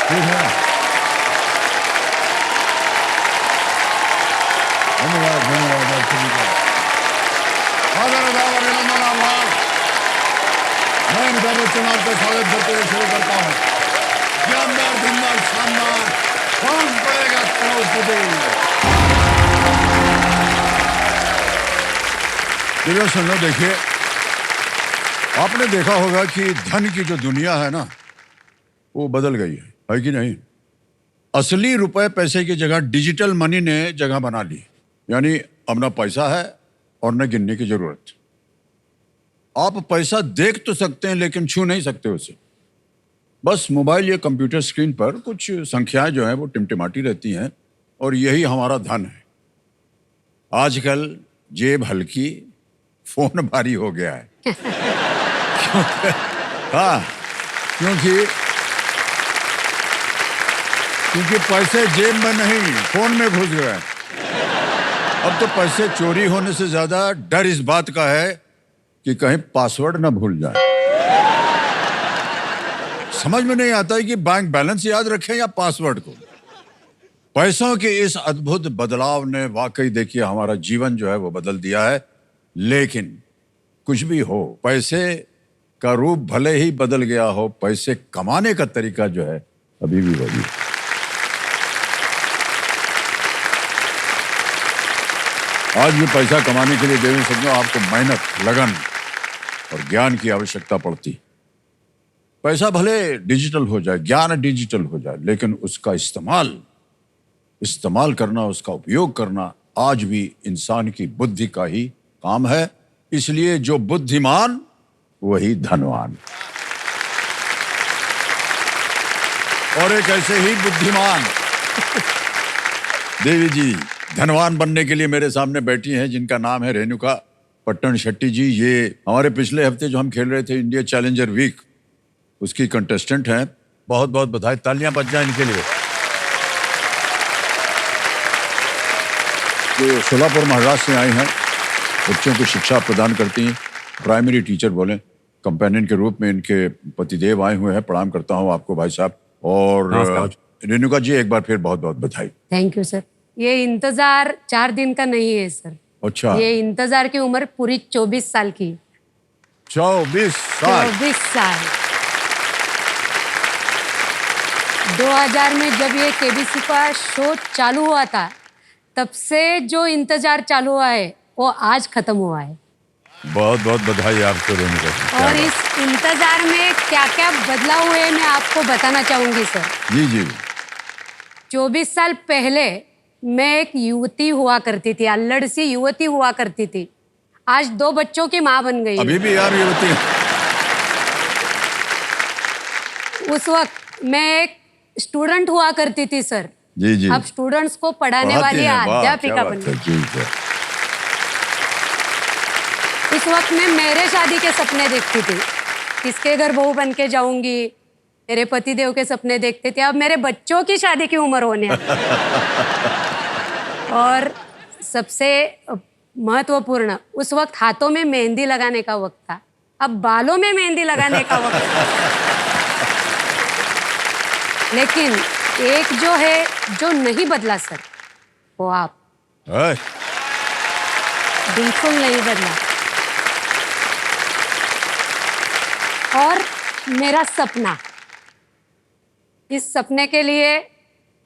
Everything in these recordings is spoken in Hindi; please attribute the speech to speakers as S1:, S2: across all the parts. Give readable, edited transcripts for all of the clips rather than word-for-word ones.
S1: ठीक है। धन्यवाद धन्यवाद आप सभी का। मैं अमिताभ बच्चन आपका स्वागत करते हुए शुरू करता हूँ। शानदार धुंधार शानदार कौन पड़ेगा करोड़पति। सुनो, देखिए, आपने देखा होगा कि धन की जो दुनिया है ना, वो बदल गई है कि नहीं? असली रुपए पैसे की जगह डिजिटल मनी ने जगह बना ली। यानी अब ना पैसा है और न गिनने की जरूरत। आप पैसा देख तो सकते हैं लेकिन छू नहीं सकते उसे। बस मोबाइल या कंप्यूटर स्क्रीन पर कुछ संख्याएं जो हैं वो टिमटिमाती रहती हैं और यही हमारा धन है। आजकल जेब हल्की, फोन भारी हो गया है। हाँ, क्योंकि पैसे जेब में नहीं, फोन में घुस गए। अब तो पैसे चोरी होने से ज्यादा डर इस बात का है कि कहीं पासवर्ड ना भूल जाए। समझ में नहीं आता है कि बैंक बैलेंस याद रखें या पासवर्ड को। पैसों के इस अद्भुत बदलाव ने वाकई देखिए हमारा जीवन जो है वो बदल दिया है। लेकिन कुछ भी हो, पैसे का रूप भले ही बदल गया हो, पैसे कमाने का तरीका जो है अभी भी वही है। आज भी पैसा कमाने के लिए देवी सज्जनों आपको मेहनत, लगन और ज्ञान की आवश्यकता पड़ती। पैसा भले डिजिटल हो जाए, ज्ञान डिजिटल हो जाए, लेकिन उसका इस्तेमाल करना, उसका उपयोग करना आज भी इंसान की बुद्धि का ही काम है। इसलिए जो बुद्धिमान वही धनवान। और एक ऐसे ही बुद्धिमान देवी जी धनवान बनने के लिए मेरे सामने बैठी हैं, जिनका नाम है रेणुका पट्टन शेट्टी जी। ये हमारे पिछले हफ्ते जो हम खेल रहे थे इंडिया चैलेंजर वीक, उसकी कंटेस्टेंट हैं। बहुत बहुत बधाई, तालियां बज जाएं इनके लिए। जो सोलापुर महाराष्ट्र से आई हैं, बच्चों को शिक्षा प्रदान करती हैं, प्राइमरी टीचर बोले, कंपेनियन के रूप में इनके पतिदेव आए हुए हैं। प्रणाम करता हूं आपको भाई साहब। और रेणुका जी एक बार फिर बहुत बहुत बधाई।
S2: Thank you sir. ये इंतजार 4 दिन का नहीं है सर।
S1: अच्छा,
S2: ये इंतजार की उम्र पूरी 24 साल की।
S1: 24 साल?
S2: 24 साल। 2000 में जब ये केबीसी का शो चालू हुआ था, तब से जो इंतजार चालू हुआ है वो आज खत्म हुआ है।
S1: बहुत बहुत बधाई आपको रेणुका जी।
S2: और इस इंतजार में क्या क्या बदलाव हुए मैं आपको बताना चाहूंगी सर।
S1: जी जी।
S2: 24 साल पहले मैं एक युवती हुआ करती थी, अल्लड़ सी युवती हुआ करती थी। आज 2 बच्चों की माँ बन गई।
S1: अभी भी यार युवती।
S2: उस वक्त मैं एक स्टूडेंट हुआ करती थी सर।
S1: जी जी।
S2: अब स्टूडेंट्स को पढ़ाने वाली अध्यापिका बन गई। उस वक्त मैं मेरे शादी के सपने देखती थी, किसके घर बहू बन के जाऊंगी, मेरे पतिदेव के सपने देखते थे। अब मेरे बच्चों की शादी की उम्र होने और सबसे महत्वपूर्ण, उस वक्त हाथों में मेहंदी लगाने का वक्त था, अब बालों में मेहंदी लगाने का वक्त है। लेकिन एक जो है जो नहीं बदला सर, वो आप। बिल्कुल नहीं बदला। और मेरा सपना, इस सपने के लिए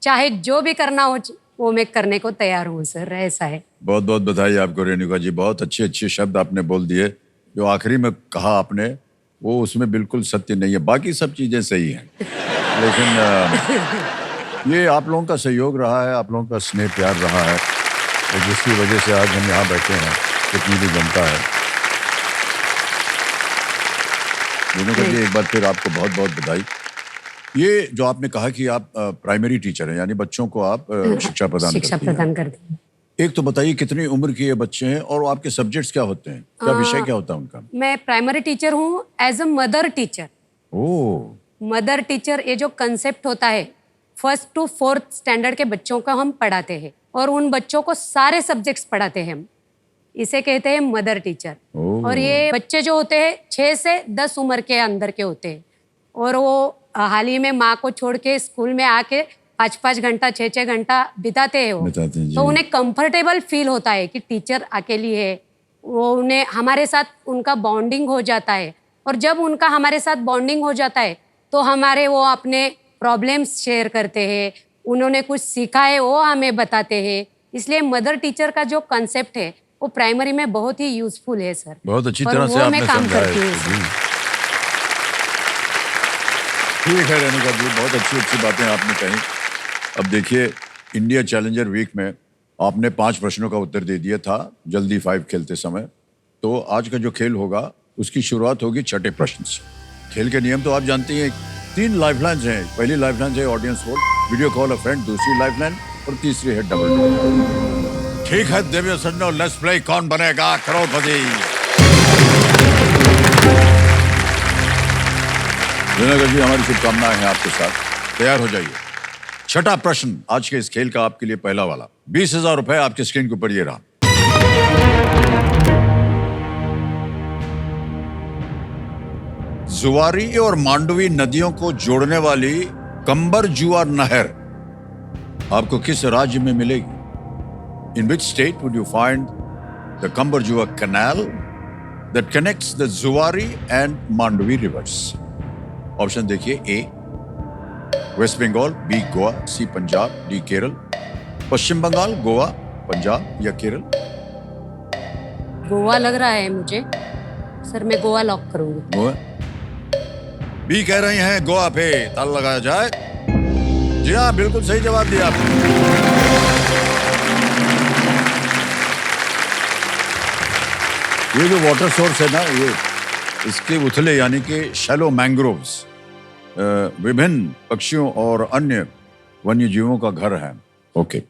S2: चाहे जो भी करना हो वो मैं करने को तैयार हूँ सर, ऐसा है। बहुत
S1: बहुत बधाई आपको रेणुका जी। बहुत अच्छे अच्छे शब्द आपने बोल दिए। जो आखिरी में कहा आपने वो उसमें बिल्कुल सत्य नहीं है, बाकी सब चीजें सही हैं। लेकिन ये आप लोगों का सहयोग रहा है, आप लोगों का स्नेह प्यार रहा है, और जिसकी वजह से आज हम यहाँ बैठे हैं, इतनी भी जनता है। रेणुका जी एक बार फिर आपको बहुत बहुत बधाई। ये जो आपने कहा कि आप प्राइमरी टीचर हैं, यानी बच्चों को आप शिक्षा प्रदान करती हैं। एक तो बताइए कितनी उम्र के ये बच्चे हैं और आपके सब्जेक्ट्स क्या होते हैं, क्या विषय क्या होता है उनका? मैं
S2: प्राइमरी टीचर हूँ as a mother teacher.
S1: Oh.
S2: Mother teacher, ये जो कंसेप्ट होता है, 1st to 4th स्टैंडर्ड के बच्चों का हम पढ़ाते हैं और उन बच्चों को सारे सब्जेक्ट्स पढ़ाते हैं हम। इसे कहते हैं मदर टीचर। और ये बच्चे जो होते हैं 6 से 10 उम्र के अंदर के होते हैं और वो हाल ही में माँ को छोड़ के स्कूल में आके 5-5 घंटा 6-6 घंटा बिताते हैं वो,
S1: बिताते हैं, जी।
S2: तो उन्हें कंफर्टेबल फील होता है कि टीचर अकेली है, वो उन्हें हमारे साथ उनका बॉन्डिंग हो जाता है। और जब उनका हमारे साथ बॉन्डिंग हो जाता है तो हमारे वो अपने प्रॉब्लम्स शेयर करते हैं, उन्होंने कुछ सीखा है वो हमें बताते हैं। इसलिए मदर टीचर का जो कंसेप्ट है वो प्राइमरी में बहुत ही यूजफुल है सर।
S1: बहुत अच्छी
S2: और
S1: तरह से
S2: वो मैं
S1: आपने
S2: काम
S1: समझाया
S2: करती हूँ
S1: इसको,
S2: सर।
S1: जी। ठीक है रेणुका जी, बहुत अच्छी अच्छी बातें आपने कही। अब देखिए, इंडिया चैलेंजर वीक में आपने 5 प्रश्नों का उत्तर दे दिया था जल्दी 5 खेलते समय। तो आज का जो खेल होगा उसकी शुरुआत होगी छठे प्रश्न से। खेल के नियम तो आप जानती हैं, 3 लाइफलाइंस हैं। पहली लाइफलाइन है ऑडियंस वोट, वीडियो कॉल अ फ्रेंड, दूसरी लाइफलाइन और तीसरी है डबल डोर। ठीक है देवियो सन्नो, लेट्स प्ले कौन बनेगा करोड़पति। रेणुका जी, हमारी शुभकामनाएं हैं आपके साथ। तैयार हो जाइए। छठा प्रश्न आज के इस खेल का आपके लिए पहला वाला। 20,000 रुपए आपके स्क्रीन के ऊपर ये रहा। जुआरी और मांडवी नदियों को जोड़ने वाली कंबर जुआ नहर आपको किस राज्य में मिलेगी? In which state would you find the Kambarjua Canal that connects the Zuari and Mandavi rivers? Option देखिए, ए वेस्ट बंगाल, बी गोवा, सी पंजाब, डी केरल। पश्चिम बंगाल, गोवा, पंजाब या केरल?
S2: गोवा लग रहा है मुझे सर, मैं गोवा लॉक करूंगी।
S1: गोवा बी कह रही हैं, गोवा पे ताला लगाया जाए। जी हाँ, बिल्कुल सही जवाब दिया आपने। ये जो वाटर सोर्स है ना, ये इसके उथले यानी कि शैलो मैंग्रोव्स विभिन्न पक्षियों और अन्य वन्य जीवों का घर है। ओके,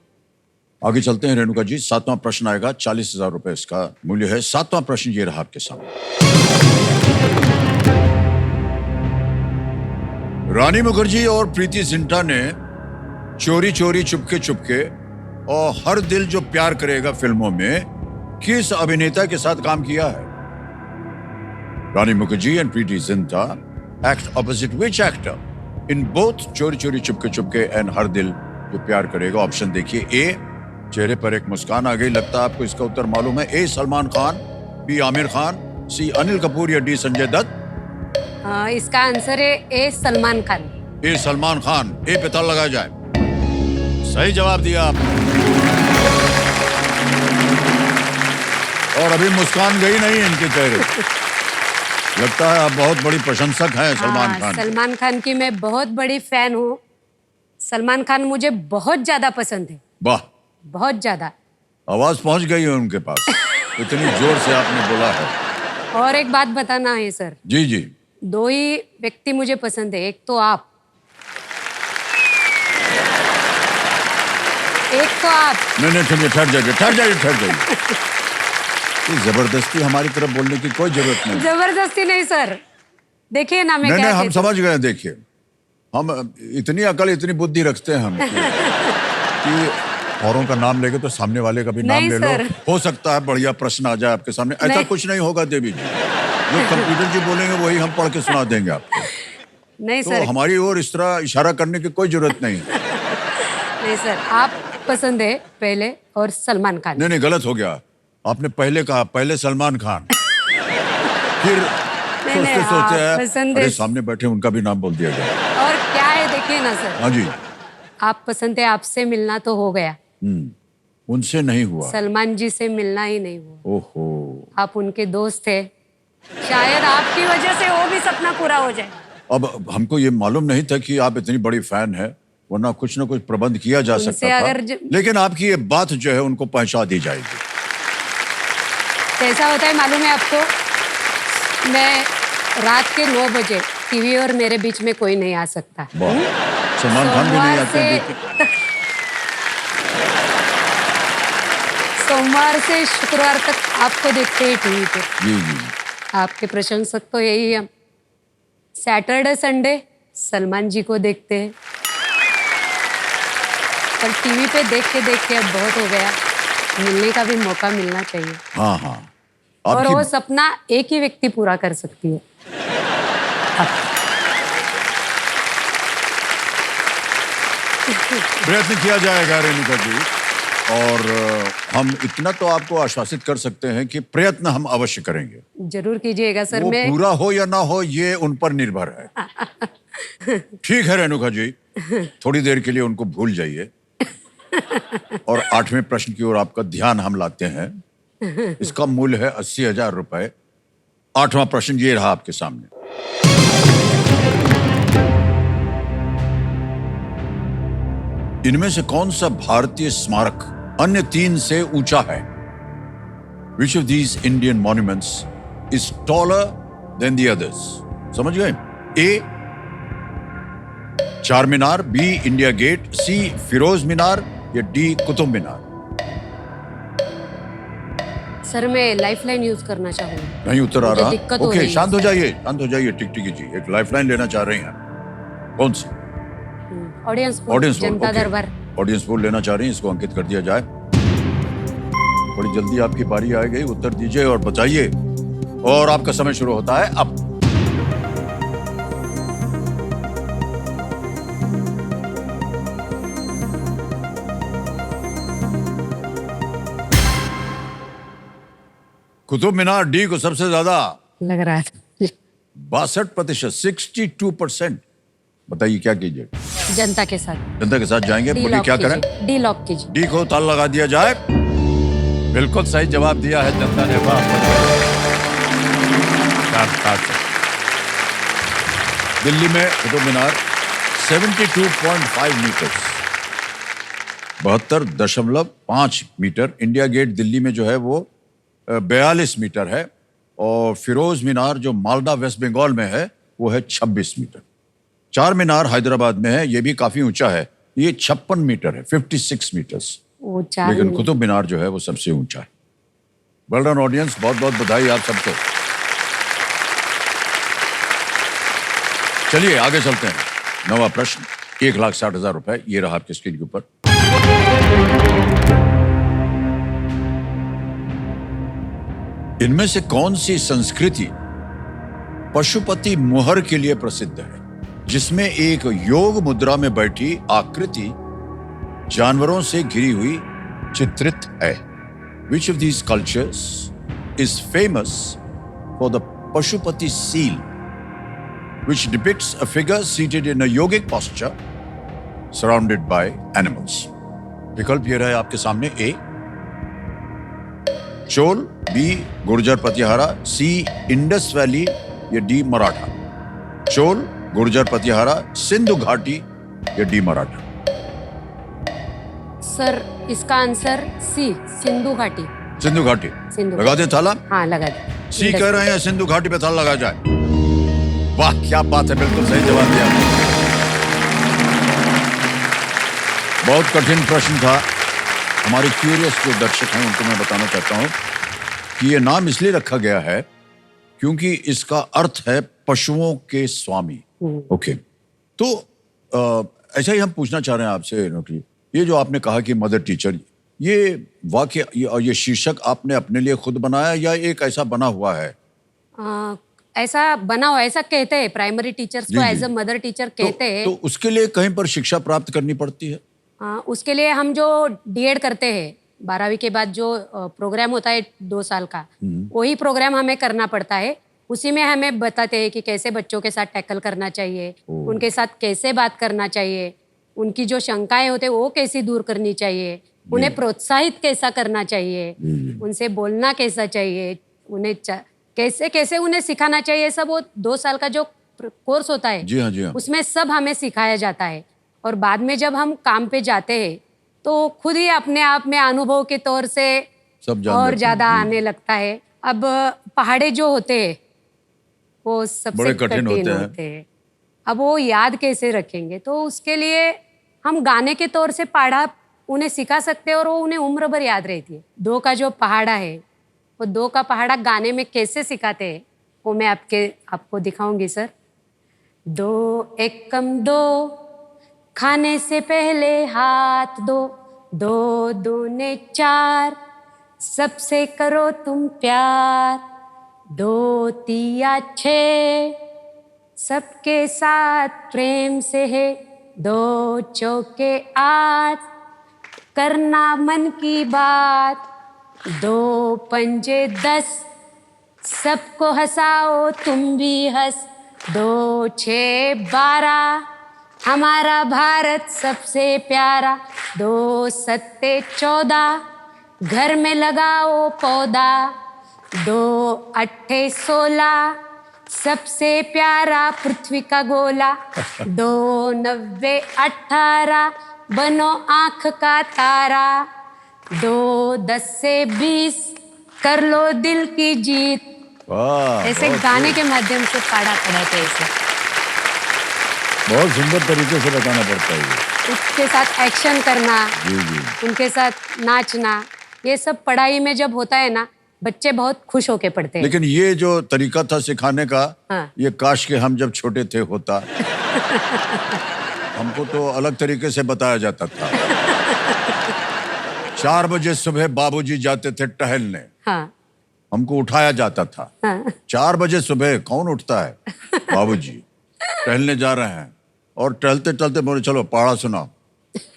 S1: आगे चलते हैं रेणुका जी। 7वां प्रश्न आएगा, 40,000 रुपए इसका मूल्य है। 7वां प्रश्न ये रहा आपके सामने। रानी मुखर्जी और प्रीति जिंटा ने चोरी चोरी चुपके चुपके और हर दिल जो प्यार करेगा फिल्मों में किस अभिनेता के साथ काम किया है? Rani Mukherjee and Preity Zinta act opposite which actor in both चोरी चोरी चुपके चुपके एंड हर दिल जो प्यार करेगा? ऑप्शन देखिए, ए चेहरे पर एक मुस्कान आ गई, लगता है आपको इसका उत्तर मालूम है। ए सलमान खान, बी आमिर खान, सी अनिल कपूर या डी संजय दत्त?
S2: इसका आंसर है ए सलमान खान।
S1: ए सलमान खान, ए पे ताला लगाया जाए। सही जवाब दिया आपने। और अभी मुस्कान गई नहीं इनके चेहरे। लगता है आप बहुत बड़ी प्रशंसक हैं सलमान खान।
S2: सलमान खान की मैं बहुत बड़ी फैन हूँ। सलमान खान मुझे बहुत ज्यादा पसंद है,
S1: वाह,
S2: बहुत ज्यादा।
S1: आवाज पहुंच गई है उनके पास, इतनी जोर से आपने बोला है।
S2: और एक बात बताना है सर,
S1: जी जी।
S2: 2 ही व्यक्ति मुझे पसंद है, एक तो आप, एक तो आप।
S1: नहीं नहीं, चलिए ठहर जाइए, ठहर जाइए, ठहर जाइए। जबरदस्ती हमारी तरफ बोलने की कोई जरूरत नहीं।
S2: जबरदस्ती नहीं सर, देखिए ना मैं
S1: नहीं
S2: क्या
S1: नहीं, हम
S2: कहती हूँ।
S1: समझ गए। देखिए, हम इतनी अकल इतनी बुद्धि रखते हैं हम कि औरों का नाम लेके तो सामने वाले का भी नाम
S2: नहीं
S1: ले लो।
S2: सर।
S1: हो सकता है बढ़िया प्रश्न आ जाए आपके सामने। ऐसा
S2: नहीं।
S1: कुछ नहीं होगा देवी जी, जो कंप्यूटर जी बोलेंगे वही हम पढ़ के सुना देंगे आपको।
S2: नहीं
S1: तो
S2: सर,
S1: हमारी ओर इस तरह इशारा करने की कोई जरूरत नहीं।
S2: नहीं सर, आप पसंद है पहले और सलमान खान।
S1: नहीं नहीं, गलत हो गया। आपने पहले कहा, पहले सलमान खान, फिर सोचते
S2: आप
S1: सोचते
S2: पसंद
S1: अरे
S2: है।
S1: सामने बैठे उनका भी नाम बोल दिया गया।
S2: और क्या है देखिए ना सर,
S1: हाँ जी।
S2: आप पसंद है, आपसे मिलना तो हो गया,
S1: उनसे नहीं हुआ।
S2: सलमान जी से मिलना ही नहीं हुआ।
S1: ओहो,
S2: आप उनके दोस्त थे, शायद आपकी वजह से वो भी सपना पूरा हो जाए।
S1: अब हमको ये मालूम नहीं था कि आप इतनी बड़ी फैन है, वरना कुछ ना कुछ प्रबंध किया जा
S2: उनसे
S1: सकता था।
S2: अगर
S1: लेकिन आपकी ये बात जो है उनको पहुंचा दी जाएगी।
S2: कैसा होता है मालूम है आपको, मैं रात के 9 बजे टीवी और मेरे बीच में कोई नहीं आ सकता।
S1: वाह, सलमान खान भी नहीं आते हैं, देखिए।
S2: सोमवार से शुक्रवार तक आपको देखते हैं टीवी पे।
S1: जी जी।
S2: आपके प्रशंसक तो यही हम। सैटरडे संडे सलमान जी को देखते हैं, पर टीवी पे देख के अब बहुत हो गया, मिलने का भी मौका मिलना चाहिए।
S1: हाँ हाँ,
S2: और
S1: आपकी
S2: वो सपना एक ही व्यक्ति पूरा कर सकती है।
S1: प्रयत्न किया जाएगा रेणुका जी। और हम इतना तो आपको आश्वासित कर सकते हैं कि प्रयत्न हम अवश्य करेंगे।
S2: जरूर कीजिएगा सर।
S1: वो
S2: मैं
S1: पूरा हो या ना हो ये उन पर निर्भर है। ठीक है रेणुका जी, थोड़ी देर के लिए उनको भूल जाइए और 8वें प्रश्न की ओर आपका ध्यान हम लाते हैं। इसका मूल्य है 80,000 रुपए। 8वां प्रश्न ये रहा आपके सामने। इनमें से कौन सा भारतीय स्मारक अन्य 3 से ऊंचा है? Which of these Indian monuments is taller than the others? समझ गए? A Charminar, B India Gate, C Firoz Minar या D कुतुब मीनार?
S2: सर मैं लाइफलाइन यूज करना चाहूंगी।
S1: नहीं उत्तर आ
S2: मुझे
S1: रहा।
S2: दिक्कत हो
S1: ओके,
S2: रही है।
S1: शांत हो जाइए, शांत हो जाइए। टिकटिकी जी एक लाइफलाइन लेना चाह रही हैं। कौन सी?
S2: Audience poll,
S1: audience poll.
S2: जनता दरबार।
S1: ऑडियंस पोल लेना चाह रही हैं, इसको अंकित कर दिया जाए। बड़ी जल्दी आपकी बारी आ गई, उत्तर दीजिए और बताइए। और आपका समय शुरू होता है अब। कुतुब मीनार डी को सबसे ज्यादा
S2: लग रहा था।
S1: 62%, 62%। बताइए क्या कीजिए?
S2: जनता के साथ।
S1: जनता के साथ जाएंगे।
S2: डी
S1: बोलिए
S2: लॉक
S1: क्या करें?
S2: कीजिए, डी लॉक कीजिए।
S1: डी को ताला लगा दिया जाए। बिल्कुल सही जवाब दिया है जनता ने। दिल्ली में Qutub Minar 72.5 metre, 72.5 metre. India gate Delhi में जो है वो 42 मीटर है। और फिरोज मीनार जो मालदा वेस्ट बंगाल में है वो है 26 मीटर। चार मीनार हैदराबाद में है, ये भी काफी ऊंचा है, ये 56 मीटर है, 56 मीटर्स।
S2: वो चार
S1: लेकिन
S2: मीनार।
S1: कुतुब मीनार जो है वो सबसे ऊंचा है। वेल डन ऑडियंस, बहुत बहुत बधाई आप सबको। चलिए आगे चलते हैं। 9वां प्रश्न, 1,60,000 रुपए। ये रहा आपके स्क्रीन के ऊपर। इनमें से कौन सी संस्कृति पशुपति मोहर के लिए प्रसिद्ध है, जिसमें एक योग मुद्रा में बैठी आकृति जानवरों से घिरी हुई चित्रित है? Which of these cultures is famous for the Pashupati seal, which depicts a figure seated in a yogic posture surrounded by animals? विकल्प ये रहे आपके सामने। A Chola, B Gurjar Pratihara, C Indus valley या D मराठा? चोल, गुर्जर प्रतिहारा, सिंधु घाटी या D मराठा?
S2: सर इसका आंसर सी, सिंधु घाटी।
S1: सिंधु घाटी।
S2: सिंधु
S1: लगा दे ताला।
S2: हाँ लगा दे।
S1: सी कह रहे हैं सिंधु घाटी पे ताला लगा जाए। वाह क्या बात है, बिल्कुल सही जवाब दिया। बहुत कठिन प्रश्न था। हमारे क्यूरियस जो दर्शक हैं उनको मैं बताना चाहता हूं कि ये नाम इसलिए रखा गया है क्योंकि इसका अर्थ है पशुओं के स्वामी। ओके, तो ऐसा ही हम पूछना चाह रहे हैं आपसे नौकरी, ये जो आपने कहा कि मदर टीचर, ये वाक्य ये शीर्षक आपने अपने लिए खुद बनाया या एक ऐसा बना हुआ है?
S2: ऐसा बना हुआ, ऐसा कहते हैं प्राइमरी टीचर्स को, एज अ मदर टीचर कहते हैं।
S1: तो उसके लिए कहीं पर शिक्षा प्राप्त करनी पड़ती है?
S2: उसके लिए हम जो डीएड करते हैं 12वीं के बाद, जो प्रोग्राम होता है 2 साल का, वही प्रोग्राम हमें करना पड़ता है। उसी में हमें बताते हैं कि कैसे बच्चों के साथ टैकल करना चाहिए, उनके साथ कैसे बात करना चाहिए, उनकी जो शंकाएं होते हैं वो कैसी दूर करनी चाहिए, उन्हें प्रोत्साहित कैसा करना चाहिए, उनसे बोलना कैसा चाहिए, उन्हें कैसे कैसे उन्हें सिखाना चाहिए, सब वो 2 साल का जो कोर्स होता है,
S1: जी हाँ, जी हाँ।
S2: उसमें सब हमें सिखाया जाता है। और बाद में जब हम काम पे जाते हैं तो खुद ही अपने आप में अनुभव के तौर से
S1: सब जान
S2: और
S1: लेते
S2: ज्यादा
S1: हैं।
S2: आने लगता है। अब पहाड़े जो होते हैं वो सबसे
S1: बड़े कठिन
S2: कठिन
S1: होते हैं।
S2: अब वो याद कैसे रखेंगे? तो उसके लिए हम गाने के तौर से पहाड़ा उन्हें सिखा सकते हैं और वो उन्हें उम्र भर याद रहती है। 2 का जो पहाड़ा है, वो 2 का पहाड़ा गाने में कैसे सिखाते हैं वो मैं आपको दिखाऊंगी सर। 2 एकम 2, खाने से पहले हाथ धो, 2 दूने 4, सबसे करो तुम प्यार, 2 तिया 6, सबके साथ प्रेम से है दो चौके 8, करना मन की बात, दो पंजे 10, सबको हंसाओ तुम भी हंस, दो 6 12, हमारा भारत सबसे प्यारा, दो सत्ते 14, घर में लगाओ पौधा, दो अट्ठे 16, सबसे प्यारा पृथ्वी का गोला, दो 90 18, बनो आंख का तारा, दो 10 से 20, कर लो दिल की जीत।
S1: वाह,
S2: ऐसे गाने के माध्यम से पढ़ा थे ऐसे।
S1: बहुत सुंदर तरीके से बताना पड़ता है ये।
S2: उसके साथ एक्शन करना,
S1: जी जी।
S2: उनके साथ नाचना, ये सब पढ़ाई में जब होता है ना, बच्चे बहुत खुश होके पढ़ते हैं।
S1: लेकिन ये जो तरीका था सिखाने का,
S2: हाँ।
S1: ये काश के हम जब छोटे थे होता। हमको तो अलग तरीके से बताया जाता था। 4 बजे सुबह बाबूजी जाते थे टहलने,
S2: हाँ
S1: हमको उठाया जाता था।
S2: हाँ
S1: 4 बजे सुबह कौन उठता है? बाबूजी टहलने जा रहे हैं, और टहलते टहलते बोले चलो पढ़ा सुनाओ।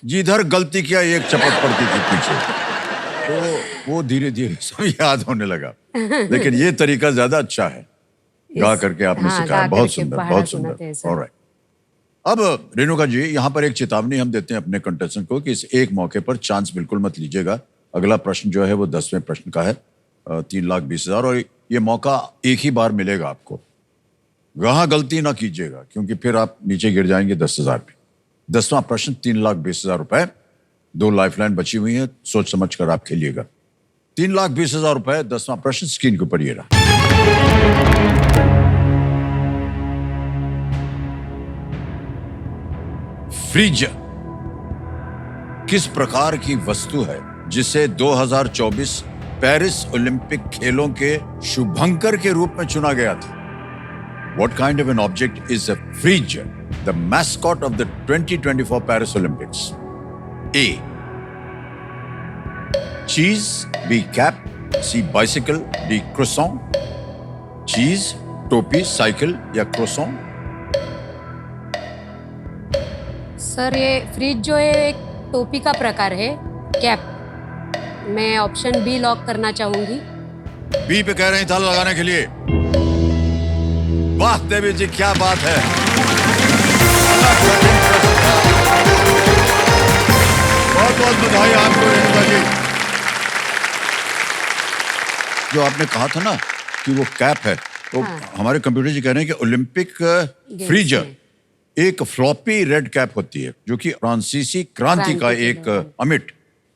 S1: जिधर गलती किया एक चपट पड़ती थी पीछे, तो वो धीरे धीरे सब याद होने लगा। लेकिन ये तरीका ज्यादा अच्छा है, गा करके आपने
S2: हाँ,
S1: सिखाया।
S2: गा
S1: बहुत
S2: करके
S1: सुंदर,
S2: पढ़ा
S1: बहुत
S2: सुनाते
S1: सुंदर।
S2: हैं सर।
S1: ऑलराइट, अब रेणुका जी यहाँ पर एक चेतावनी हम देते हैं अपने कंटेस्टेंट को कि इस एक मौके पर चांस बिल्कुल मत लीजिएगा। अगला प्रश्न जो है वो 10वें प्रश्न का है, 3,20,000, और ये मौका एक ही बार मिलेगा आपको। वहां गलती ना कीजिएगा, क्योंकि फिर आप नीचे गिर जाएंगे 10,000 पे। 10वां प्रश्न 3,20,000 रुपए, 2 लाइफलाइन बची हुई है, सोच समझ कर आप खेलिएगा। 3,20,000 रुपए, 10वां प्रश्न स्क्रीन के ऊपर ये रहा। फ्रिज किस प्रकार की वस्तु है जिसे 2024 पेरिस ओलंपिक खेलों के शुभंकर के रूप में चुना गया था? What kind of an object is a fridge, the mascot of the 2024 Paris Olympics? A. Cheese. B. Cap. C. Bicycle. D. Croissant. Cheese, टोपी, साइकिल या croissant?
S2: सर ये फ्रिज जो है एक टोपी का प्रकार है, कैप। मैं ऑप्शन बी लॉक करना चाहूंगी।
S1: बी पे कह रहे हैं ताला लगाने के लिए। वाह देवी जी, क्या बात है। बहुत बहुत बधाई आपको रेणुका जी। जो आपने कहा था ना कि वो कैप है, तो
S2: हाँ।
S1: हमारे कंप्यूटर जी कह रहे हैं कि ओलंपिक फ्रीजर एक फ्लॉपी रेड कैप होती है, जो कि फ्रांसीसी क्रांति का
S2: के
S1: एक
S2: दौरान
S1: अमिट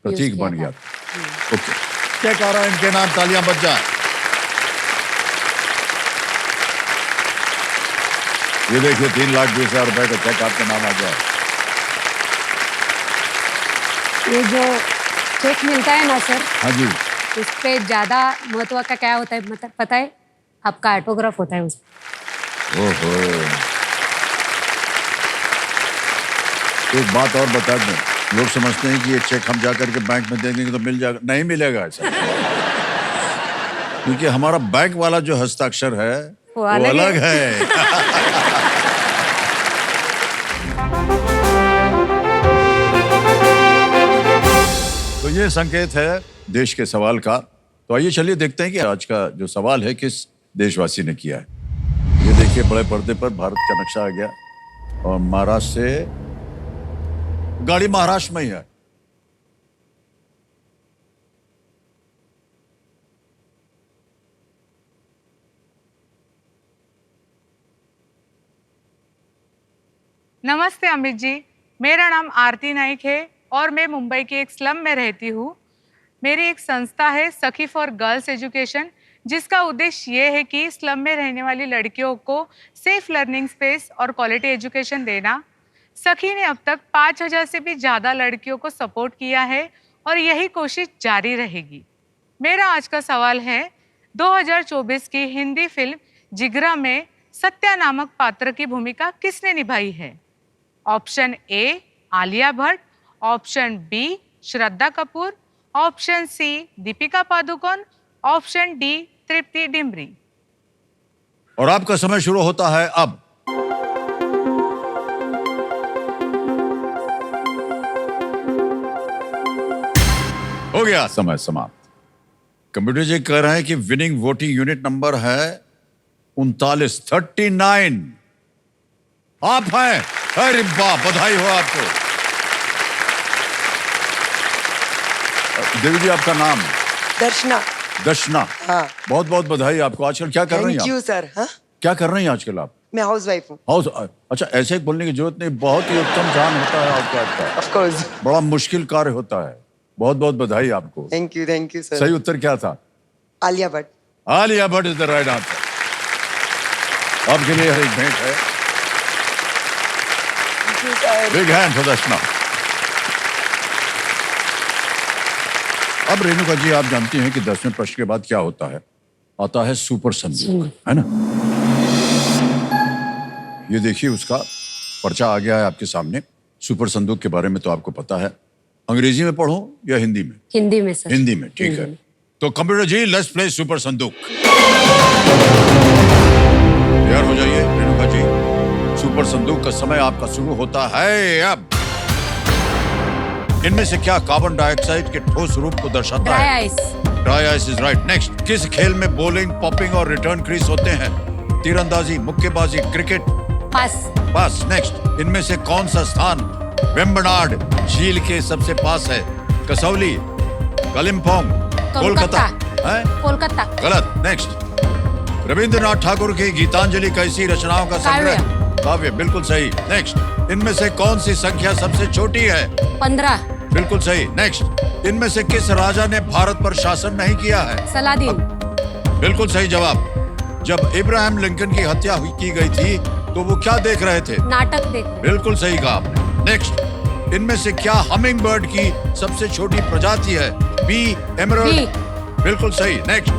S1: प्रतीक
S2: किया
S1: बन गया
S2: था।
S1: था। ओके, क्या कह रहा है इनके नाम, तालियां बज जाए। ये देखिए 3,20,000 रुपए का चेक आपके नाम आ गया।
S2: ये जो चेक मिलता है ना सर,
S1: हाँ जी,
S2: उस पे ज्यादा महत्व का क्या होता है, मतलब पता है? आपका ऑटोग्राफ होता है उस पे।
S1: ओहो, एक बात और बता दें, लोग समझते हैं कि ये चेक हम जाकर के बैंक में दे देंगे तो मिल जाएगा। नहीं मिलेगा ऐसा, क्योंकि हमारा बैंक वाला जो हस्ताक्षर है वो अलग है। तो ये संकेत है देश के सवाल का। तो आइए चलिए देखते हैं कि आज का जो सवाल है किस देशवासी ने किया है। ये देखिए बड़े पर्दे पर भारत का नक्शा आ गया, और महाराष्ट्र से गाड़ी महाराष्ट्र में ही है।
S3: नमस्ते अमित जी, मेरा नाम आरती नाइक है और मैं मुंबई के एक स्लम में रहती हूँ। मेरी एक संस्था है सखी फॉर गर्ल्स एजुकेशन, जिसका उद्देश्य ये है कि स्लम में रहने वाली लड़कियों को सेफ लर्निंग स्पेस और क्वालिटी एजुकेशन देना। सखी ने अब तक 5,000 से भी ज़्यादा लड़कियों को सपोर्ट किया है और यही कोशिश जारी रहेगी। मेरा आज का सवाल है, 2024 की हिंदी फिल्म जिगरा में सत्या नामक पात्र की भूमिका किसने निभाई है? Option A Alia Bhatt, option B Shraddha Kapoor, option C Deepika Padukone, option D Tripti Dimri.
S1: और आपका समय शुरू होता है अब। हो गया समय समाप्त। कंप्यूटर जी कह रहे हैं कि विनिंग वोटिंग यूनिट नंबर है 39 आप हैं। अरे वाह, बधाई हो आपको। देवी जी आपका नाम?
S4: दर्शना।
S1: दर्शना।
S4: हाँ।
S1: बहुत बहुत बधाई आपको। आजकल क्या कर रही हैं
S4: थैंक
S1: आप?
S4: You sir. हाँ,
S1: क्या कर रही हैं आजकल आप?
S4: मैं हाउस वाइफ हूँ।
S1: हाउस। अच्छा, ऐसे ही बोलने की जरूरत नहीं, बहुत ही उत्तम जान होता है आपका।
S4: Of course.
S1: बड़ा मुश्किल कार्य होता है। बहुत बहुत बधाई आपको।
S4: Thank you sir.
S1: सही उत्तर क्या था?
S4: Alia Bhatt.
S1: Alia Bhatt is the right answer. आपके लिए हर एक भेंट है।
S4: Thank you sir.
S1: Big hand for Darshana. अब रेणुका जी, आप जानती हैं कि 10वें प्रश्न के बाद क्या होता है? आता है सुपर संदूक, है ना? ये देखिए, उसका पर्चा आ गया है आपके सामने। सुपर संदूक के बारे में तो आपको पता है। अंग्रेजी में पढ़ो या हिंदी में?
S2: हिंदी में सर।
S1: हिंदी में, ठीक है। तो computer ji, let's play super संदूक। तैयार हो जाइए रेणुका जी। सुपर संदूक का समय आपका शुरू होता है अब। इनमें से क्या कार्बन डाइऑक्साइड के ठोस रूप को दर्शाता
S2: ड्राई
S1: है?
S2: Ice.
S1: Dry ice is right. Next, किस खेल में बॉलिंग, पॉपिंग और रिटर्न क्रीज होते हैं? तीरंदाजी, मुक्केबाजी, क्रिकेट?
S2: पास।
S1: पास। नेक्स्ट, इनमें से कौन सा स्थान वेम्बनाड झील के सबसे पास है? कसौली, कलिम्पोंग, कोलकाता? हैं?
S2: कोलकाता।
S1: गलत। नेक्स्ट, रविंद्रनाथ ठाकुर की गीतांजलि कैसी रचनाओं का संग्रह? काव्य। बिल्कुल सही। नेक्स्ट, इनमें से कौन सी संख्या सबसे छोटी है?
S2: 15।
S1: बिल्कुल सही। नेक्स्ट, इनमें से किस राजा ने भारत पर शासन नहीं किया है?
S2: सलादीन।
S1: बिल्कुल सही जवाब। जब इब्राहिम लिंकन की हत्या की गई थी तो वो क्या देख रहे थे?
S2: नाटक देख।
S1: बिल्कुल सही कहा आपने। नेक्स्ट, इनमें से क्या हमिंग बर्ड की सबसे छोटी प्रजाति है? B, emerald? बिल्कुल सही। नेक्स्ट,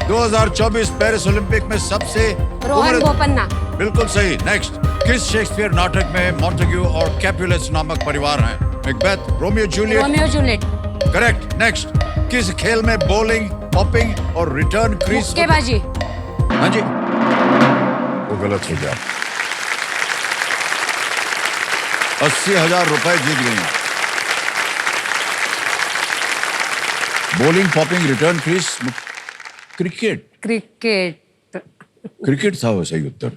S1: 2024 पेरिस ओलंपिक में सबसे
S2: रोहन बोपन्ना।
S1: बिल्कुल सही। नेक्स्ट, किस शेक्सपियर नाटक में मॉन्टेग्यू और कैपुलस नामक परिवार हैं? Macbeth, Romeo Juliet?
S2: Romeo Juliet.
S1: Correct. Next, किस खेल में बॉलिंग, पॉपिंग और रिटर्न क्रीज?
S2: मुक्केबाजी।
S1: हाँ जी, वो गलत हो गया। 80,000 रुपए जीत गई हैं। Bowling, popping, return crease, cricket.
S2: Cricket.
S1: Cricket था वो सही उत्तर।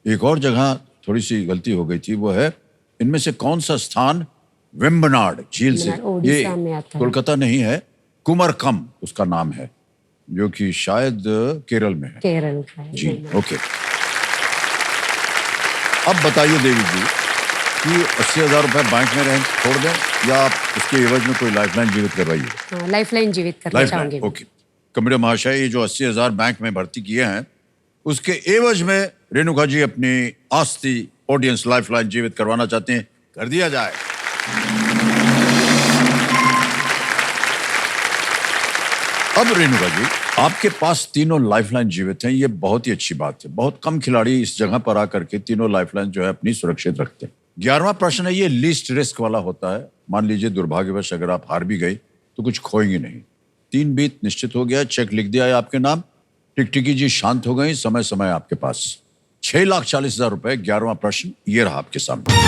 S1: एक और जगह थोड़ी सी गलती हो गई थी, वो है इनमें से कौन सा स्थान वेम्बनाड झील से?
S2: ओडिशा में आता है।
S1: कोलकाता नहीं है, कुमरकम उसका नाम है, जो कि शायद केरल में है।
S2: केरल का है।
S1: जी, ओके। अब बताइए देवी जी कि 80,000 रुपए बैंक में रहें छोड़ दें या आप उसके एवज में कोई लाइफलाइन जीवित करवाइए?
S2: लाइफलाइन जीवित करना चाहूंगी।
S1: ओके। कंप्यूटर महाशय, ये जो 80,000 बैंक में भर्ती किए हैं, उसके एवज में रेणुका जी अपनी आस्ती ऑडियंस लाइफलाइन जीवित करवाना चाहते हैं, कर दिया जाए। अब रेणुका जी, आपके पास तीनों लाइफलाइन जीवित हैं, ये बहुत ही अच्छी बात है। बहुत कम खिलाड़ी इस जगह पर आकर के तीनों लाइफलाइन जो है अपनी सुरक्षित रखते हैं। 11वां प्रश्न है, ये लीस्ट रिस्क वाला होता है। मान लीजिए दुर्भाग्यवश अगर आप हार भी गए तो कुछ खोएंगे नहीं। 3 बीत निश्चित हो गया, चेक लिख दिया है आपके नाम। टिकटिकी जी शांत हो गई, समय समय आपके पास। 6,40,000 रुपए। 11वां प्रश्न ये रहा आपके सामने।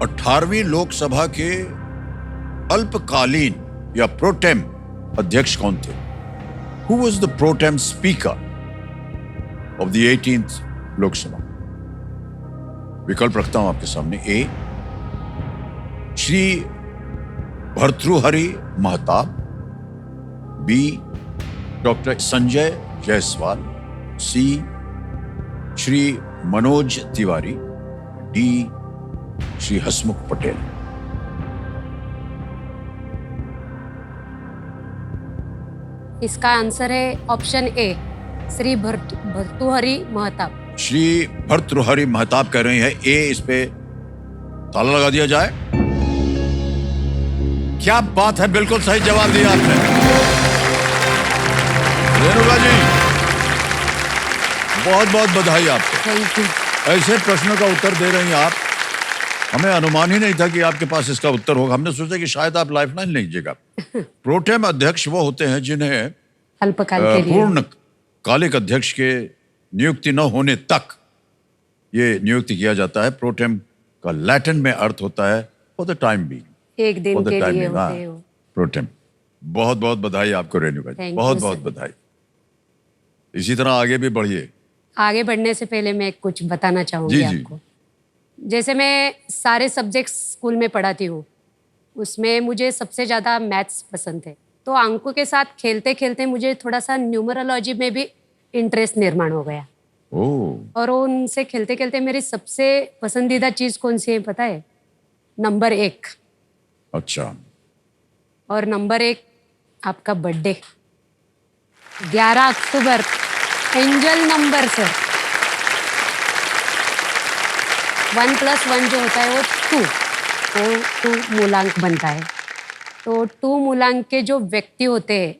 S1: 18वीं लोकसभा के अल्पकालीन या प्रोटेम अध्यक्ष कौन थे? Who was the pro tem speaker of the 18th Lok Sabha? विकल्प रखता हूं आपके सामने। A, Shri Bhartruhari Mahtab. B, doctor Sanjay Jaiswal. C, Shri Manoj Tiwari. D, Shri Hasmukh Patel.
S2: इसका आंसर है ऑप्शन ए, श्री भर्तृहरि महताब।
S1: श्री भर्तृहरि महताब कह रही है ए। इस पे ताला लगा दिया जाए। क्या बात है, बिल्कुल सही जवाब दिया आपने रेणुका जी। बहुत बहुत बधाई आपको।
S2: Thank you.
S1: ऐसे प्रश्नों का उत्तर दे रही हैं आप। हमें अनुमान ही नहीं था कि आपके पास इसका उत्तर होगा। हमने सोचा कि शायद आप लाइफलाइन नहीं लीजिएगा। प्रोटेम अध्यक्ष वो होते हैं जिन्हें
S2: अल्पकाल के लिए
S1: पूर्ण कालिक अध्यक्ष के नियुक्ति न होने तक ये नियुक्ति किया जाता है। प्रोटेम का लैटिन में अर्थ होता है फॉर द टाइम बीइंग।
S2: एक दिन
S1: For the
S2: के
S1: time
S2: लिए
S1: being,
S2: होते हो।
S1: प्रोटेम। बहुत बहुत बधाई आपको रेणुका जी,
S2: Thank you,
S1: बहुत बहुत
S2: sir.
S1: बधाई। इसी तरह आगे भी बढ़िए।
S2: आगे बढ़ने से पहले मैं कुछ बताना चाहूंगी
S1: जी, जी।
S2: आपको। जैसे मैं सारे सब्जेक्ट्स स्कूल में पढ़ाती हूँ, उसमें मुझे सबसे ज़्यादा मैथ्स पसंद है। तो अंकों के साथ खेलते खेलते मुझे थोड़ा सा न्यूमरोलॉजी में भी इंटरेस्ट निर्माण हो गया।
S1: ओह,
S2: और उनसे खेलते खेलते मेरी सबसे पसंदीदा चीज़ कौन सी है पता है? नंबर 1।
S1: अच्छा।
S2: और नंबर 1 आपका बर्थडे 11 अक्टूबर, एंजल नंबर सर। 1 + 1 जो होता है वो 2, वो 2 मूलांक बनता है। तो 2 मूलांक के जो व्यक्ति होते हैं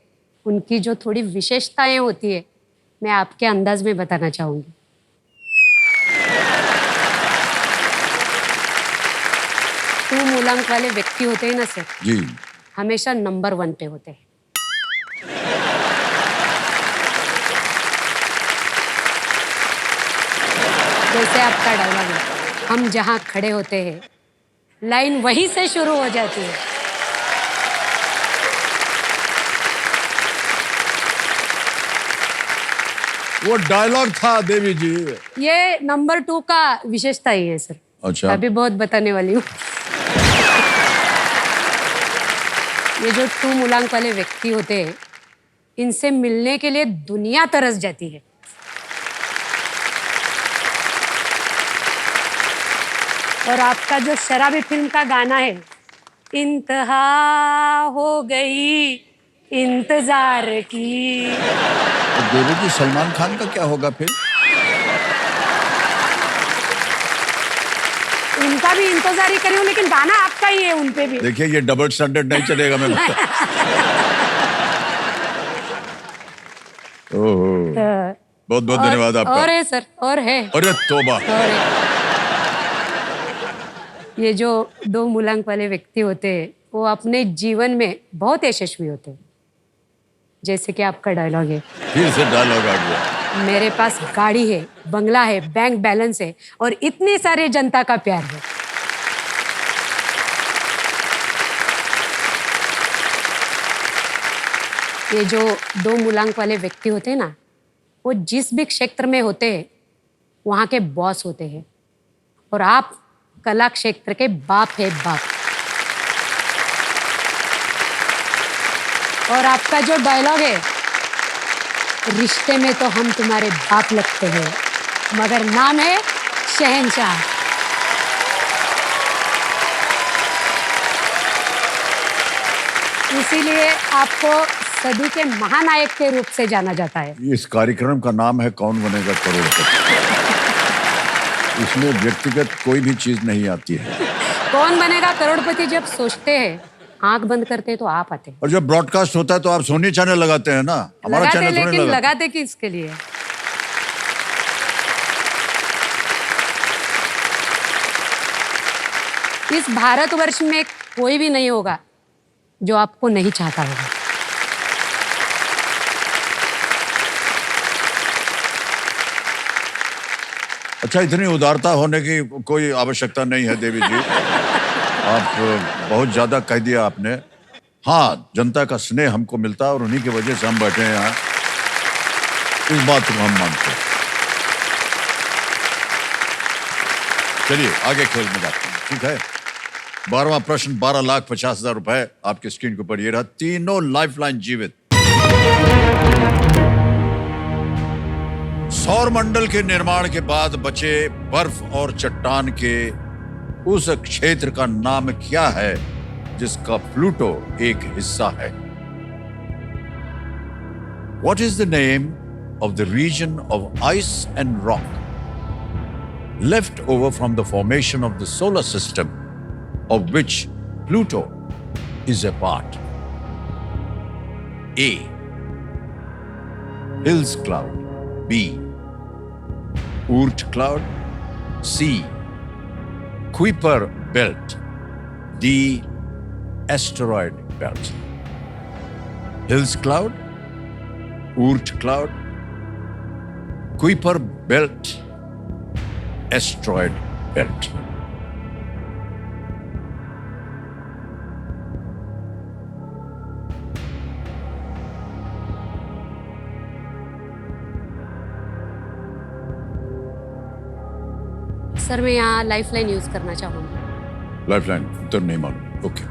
S2: उनकी जो थोड़ी विशेषताएं होती है, मैं आपके अंदाज में बताना चाहूँगी। 2 मूलांक वाले व्यक्ति होते हैं ना सर,
S1: जी।
S2: हमेशा नंबर 1 पे होते हैं। जैसे आपका डायलॉग है, हम जहाँ खड़े होते हैं लाइन वहीं से शुरू हो जाती है।
S1: वो डायलॉग था देवी जी।
S2: ये नंबर 2 का विशेषता ही है सर।
S1: अच्छा।
S2: अभी बहुत बताने वाली हूँ। ये जो 2 मूलांक वाले व्यक्ति होते हैं, इनसे मिलने के लिए दुनिया तरस जाती है। और आपका जो शराबी फिल्म का गाना है, इंतहा हो गई इंतजार की।
S1: तो देवी जी, सलमान खान का क्या होगा फिर?
S2: उनका भी इंतजार ही करी हूँ, लेकिन गाना आपका ही है उन पे भी।
S1: देखिए, ये डबल स्टैंडर्ड नहीं चलेगा। मैं ओह, बहुत बहुत धन्यवाद आपका।
S2: और है सर, और है।
S1: अरे तोबा।
S2: और है। ये जो 2 मूलांक वाले व्यक्ति होते हैं, वो अपने जीवन में बहुत यशस्वी होते हैं। जैसे कि आपका डायलॉग है,
S1: फिर से डायलॉग आ गया।
S2: मेरे पास गाड़ी है, बंगला है, बैंक बैलेंस है और इतनी सारी जनता का प्यार है। ये जो 2 मूलांक वाले व्यक्ति होते हैं ना, वो जिस भी क्षेत्र में होते हैं वहाँ के बॉस होते हैं। और आप कला क्षेत्र के बाप है, बाप। और आपका जो डायलॉग है, रिश्ते में तो हम तुम्हारे बाप लगते हैं मगर नाम है शहंशाह। इसीलिए आपको सदी के महानायक के रूप से जाना जाता है।
S1: इस कार्यक्रम का नाम है कौन बनेगा करोड़पति। इसमें व्यक्तिगत कोई भी चीज नहीं आती है।
S2: कौन बनेगा करोड़पति जब सोचते हैं, आंख बंद करते हैं तो आप आते हैं।
S1: और जब ब्रॉडकास्ट होता है तो आप सोनी चैनल लगाते हैं ना, हमारा
S2: लगाते,
S1: चैनल थोड़ी
S2: लेकिन
S1: लगाते।
S2: लगाते किसके लिए? इस भारतवर्ष में कोई भी नहीं होगा जो आपको नहीं चाहता होगा।
S1: अच्छा, इतनी उदारता होने की कोई आवश्यकता नहीं है देवी जी। आप बहुत ज्यादा कह दिया आपने। हाँ, जनता का स्नेह हमको मिलता है और उन्हीं की वजह से हम बैठे हैं यहाँ। इस बात को हम मानते हैं। चलिए आगे खेल में जाते हैं, ठीक है। 12वां प्रश्न, 12,50,000 रुपए आपकी स्क्रीन के ऊपर। ये रहा, तीनों लाइफलाइन जीवित। सौर मंडल के निर्माण के बाद बचे बर्फ और चट्टान के उस क्षेत्र का नाम क्या है जिसका प्लूटो एक हिस्सा है? What is the name of the region of ice and rock left over from the formation of the solar system of which Pluto is a part? A. Hills cloud. B. Oort cloud. C. Kuiper belt. D. Asteroid belt. Hills cloud, Oort cloud, Kuiper belt, asteroid belt.
S2: Sir मैं यहाँ लाइफलाइन यूज करना चाहूँगी।
S1: लाइफलाइन उत्तर नहीं मालूम। ओके,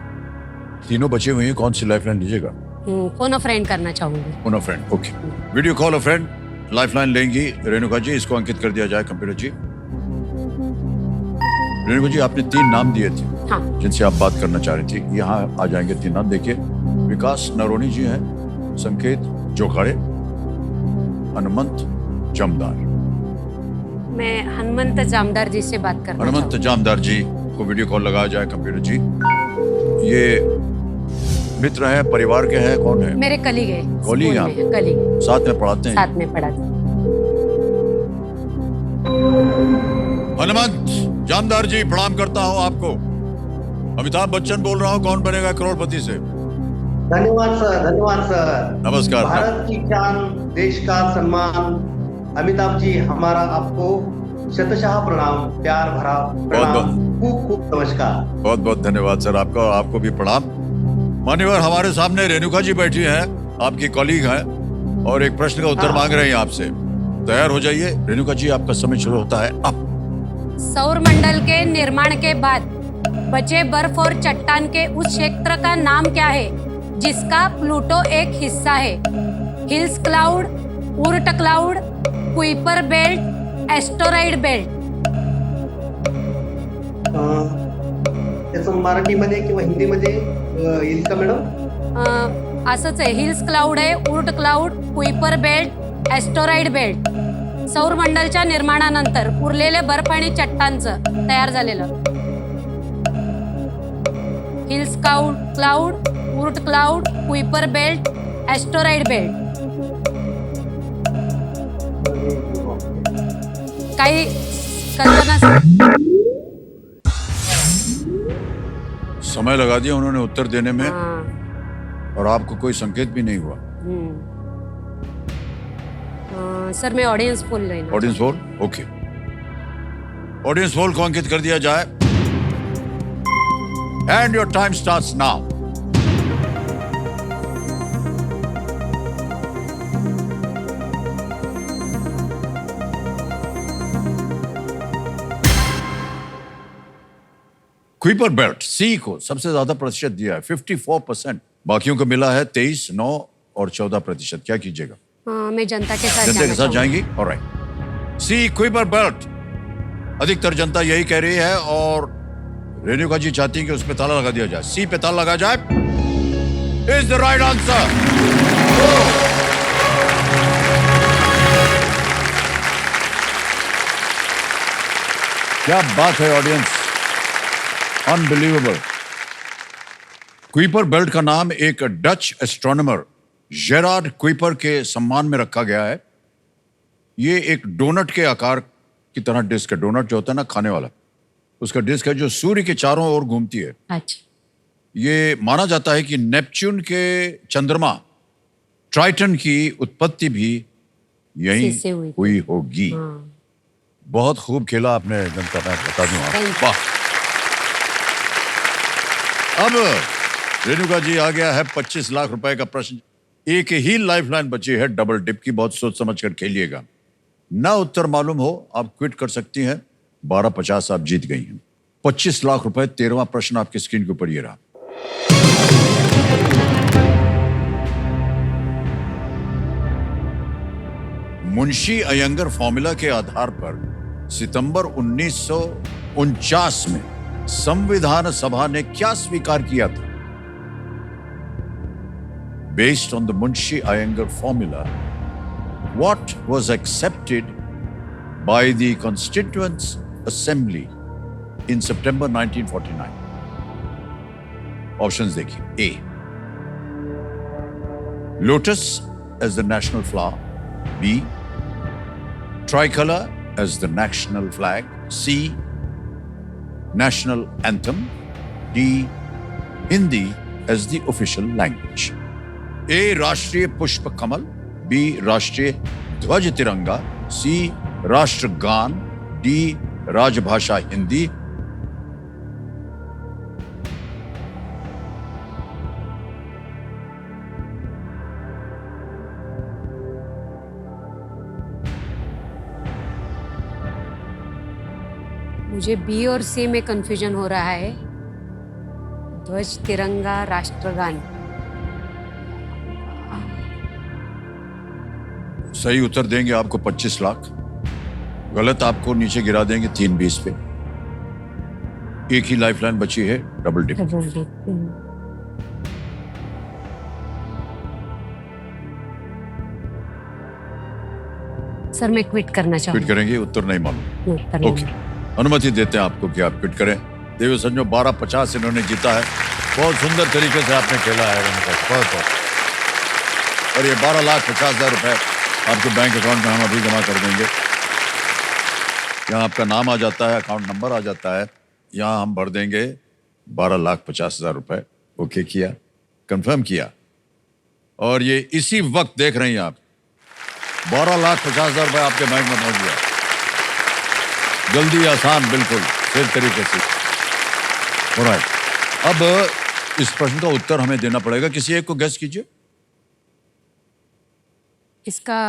S1: तीनों बचे हुए हैं, कौन सी लाइफलाइन लीजिएगा?
S2: फोन अ फ्रेंड करना चाहूँगी।
S1: फोन अ फ्रेंड। ओके, वीडियो कॉल अ फ्रेंड लाइफलाइन लेंगी रेणुका जी। इसको अंकित कर दिया जाए कंप्यूटर जी। रेणुका जी, आपने 3 नाम दिए थे
S2: हाँ।
S1: जिनसे आप बात करना चाह रही थी। यहाँ आ जाएंगे 3 नाम। देखिए, विकास नरोनी जी हैं, संकेत जोखाड़े, हनुमंत जमदार।
S2: मैं हनुमंत जामदार जी से बात करना
S1: हनुमंत
S2: चाहूँगी।
S1: जामदार जी को वीडियो कॉल लगाया जाए कंप्यूटर जी। ये मित्र हैं, परिवार के हैं, कौन है?
S2: मेरे कलीग है,
S1: कलीग
S2: स्कूल में है, कलीग
S1: साथ में पढ़ाते हैं?
S2: साथ में पढ़ाते।
S1: हनुमंत जामदार जी, प्रणाम करता हूँ आपको। अमिताभ बच्चन बोल रहा हूँ, कौन बनेगा करोड़पति से।
S5: धन्यवाद सर, धन्यवाद सर।
S1: नमस्कार।
S5: भारत की शान, देश का सम्मान। अमिताभ जी, हमारा आपको शतशः प्रणाम, प्यार भरा प्रणाम, खूब खूब नमस्कार।
S1: बहुत बहुत धन्यवाद सर आपका, और आपको भी प्रणाम। मान्यवर, हमारे सामने रेणुका जी बैठी हैं, आपकी कॉलीग हैं, और एक प्रश्न का उत्तर मांग रही हैं आपसे। तैयार हो जाइए रेणुका जी, आपका समय शुरू होता है अब।
S2: सौर मंडल के निर्माण के बाद बचे बर्फ और चट्टान के उस क्षेत्र का नाम क्या है जिसका प्लूटो एक हिस्सा है? Hills cloud, Oort cloud, Kuiper belt, asteroid belt.
S5: त्याचं मराठीमध्ये किंवा हिंदीमध्ये येईल का मॅडम?
S2: असंच आहे, हिल्स क्लाउड आहे, Oort cloud, Kuiper belt, asteroid belt. सौर मंडलच्या निर्माणानंतर उरलेले बर्फ आणि चट्टानचं तयार झालेलं. Hills cloud, Oort cloud, Kuiper belt, asteroid belt. काही कल्पना?
S1: समय लगा दिया उन्होंने उत्तर देने में,
S2: हाँ.
S1: और आपको कोई संकेत भी नहीं हुआ।
S2: सर मैं ऑडियंस पोल लेना।
S1: Audience poll, okay. Audience poll को अंकित कर दिया जाए, and your time starts now. Kuiper belt C को सबसे ज्यादा प्रतिशत दिया है, 54%। बाकियों को मिला है 23, 9 और 14%। क्या कीजिएगा?
S2: मैं जनता के साथ
S1: जनता के साथ जाएंगी। ऑलराइट, सी कुइपर बेल्ट। अधिकतर जनता यही कह रही है, और रेणुका जी चाहती हैं कि उस पे ताला लगा दिया जाए। सी पे ताला लगा जाए, इज द राइट आंसर। क्या बात है ऑडियंस, अनबिलीवेबल। कुइपर बेल्ट का नाम एक डच एस्ट्रोनॉमर जेरार्ड कुइपर के सम्मान में रखा गया है। ये एक डोनट के आकार की तरह डिस्क है। डोनट जो होता है ना, खाने वाला, उसका डिस्क है जो सूर्य के चारों ओर घूमती है।
S2: अच्छा।
S1: ये माना जाता है कि नेपच्यून के चंद्रमा ट्राइटन की उत्पत्ति भी यहीं
S2: से
S1: हुई होगी। बहुत खूब खेला आपने जनता, मैं बता दूं आपको। वाह। अब रेणुका जी, आ गया है 25 लाख रुपए का प्रश्न। एक ही लाइफलाइन बची है डबल डिप की, बहुत सोच समझ कर खेलिएगा। ना उत्तर मालूम हो आप क्विट कर सकती हैं। 1250 आप जीत गई हैं। 25 लाख रुपए। 13वां प्रश्न आपकी स्क्रीन के ऊपर ये रहा। मुंशी अयंगर फॉर्मूला के आधार पर सितंबर 1949 में संविधान सभा ने क्या स्वीकार किया था? Based on the Munshi Iyengar formula, what was accepted by the Constituent Assembly in September 1949? Options देखिए। A. Lotus as the national flower. B. Tricolor as the national flag. C. National anthem. D. Hindi as the official language. A. राष्ट्रीय पुष्प कमल, B. राष्ट्रीय ध्वज तिरंगा, C. राष्ट्रगान, D. राजभाषा हिंदी।
S2: मुझे बी और सी में कंफ्यूजन हो रहा है। ध्वज, तिरंगा, राष्ट्रगान।
S1: सही उत्तर देंगे आपको 25 लाख, गलत आपको नीचे गिरा देंगे 320 पे। एक ही लाइफलाइन बची है, double dip.
S2: Double dip. Sir मैं क्विट करना
S1: क्विट
S2: चाहूंगी।
S1: करेंगे? उत्तर नहीं मालूम।
S2: उत्तर नहीं।
S1: ओके, अनुमति देते हैं आपको कि आप क्विट करें। देवी संजो 1250 इन्होंने जीता है। बहुत सुंदर तरीके से आपने खेला है बहुत। और ये 12,50,000 रुपए आपके बैंक अकाउंट में हम अभी जमा कर देंगे। यहाँ आपका नाम आ जाता है, अकाउंट नंबर आ जाता है, यहाँ हम भर देंगे 12,50,000 रुपए। ओके किया, कंफर्म किया, और ये इसी वक्त देख रही हैं आप 12,50,000 रुपए आपके बैंक में पहुंच गया। जल्दी, आसान, बिल्कुल सही तरीके से। ऑलराइट, अब इस प्रश्न का उत्तर हमें देना पड़ेगा। किसी एक को गेस कीजिए।
S2: इसका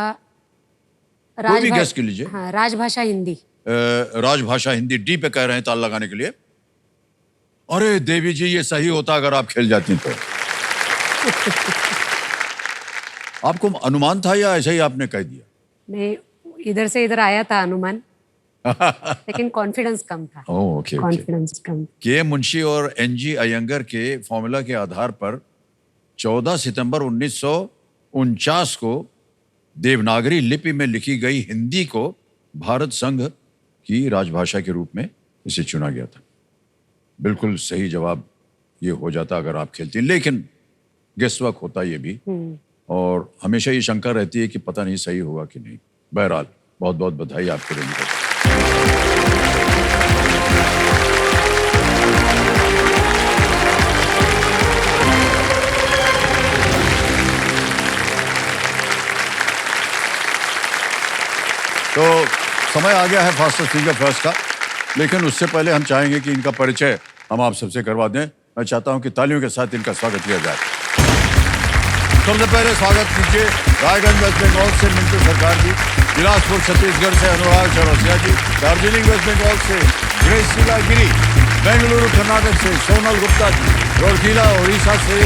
S1: कोई भी गेस कर लीजिए।
S2: हाँ, राजभाषा हिंदी।
S1: राजभाषा हिंदी डी पे कह रहे हैं ताल लगाने के लिए। अरे देवी जी, ये सही होता अगर आप खेल जाती तो। आपको अनुमान था या ऐसे ही आपने कह दिया?
S2: नहीं, इधर से इधर आया था अनुमान, लेकिन कॉन्फिडेंस कम था।
S1: ओके।
S2: कॉन्फिडेंस कम।
S1: के मुंशी और एनजी अयंगर के फॉर्मूला के आधार पर 14 सितंबर 1949 को देवनागरी लिपि में लिखी गई हिंदी को भारत संघ की राजभाषा के रूप में इसे चुना गया था। बिल्कुल सही जवाब ये हो जाता अगर आप खेलती, लेकिन गेसवर्क होता ये भी, और हमेशा ये शंका रहती है कि पता नहीं सही होगा कि नहीं। बहरहाल बहुत बहुत बधाई आपको देने को। तो समय आ गया है फास्टेस्ट फिंगर फर्स्ट का, लेकिन उससे पहले हम चाहेंगे कि इनका परिचय हम आप सबसे करवा दें। मैं चाहता हूं कि तालियों के साथ इनका स्वागत किया जाए। सबसे पहले स्वागत कीजिए रायगंज वेस्ट बंगाल से मिंटू सरकार जी, बिलासपुर छत्तीसगढ़ से अनुराग चौरसिया जी, दार्जिलिंग वेस्ट बंगाल से ग्रेसिला गिरी, बेंगलुरु कर्नाटक से सोनल गुप्ता जी, रोड़कीला उड़ीसा से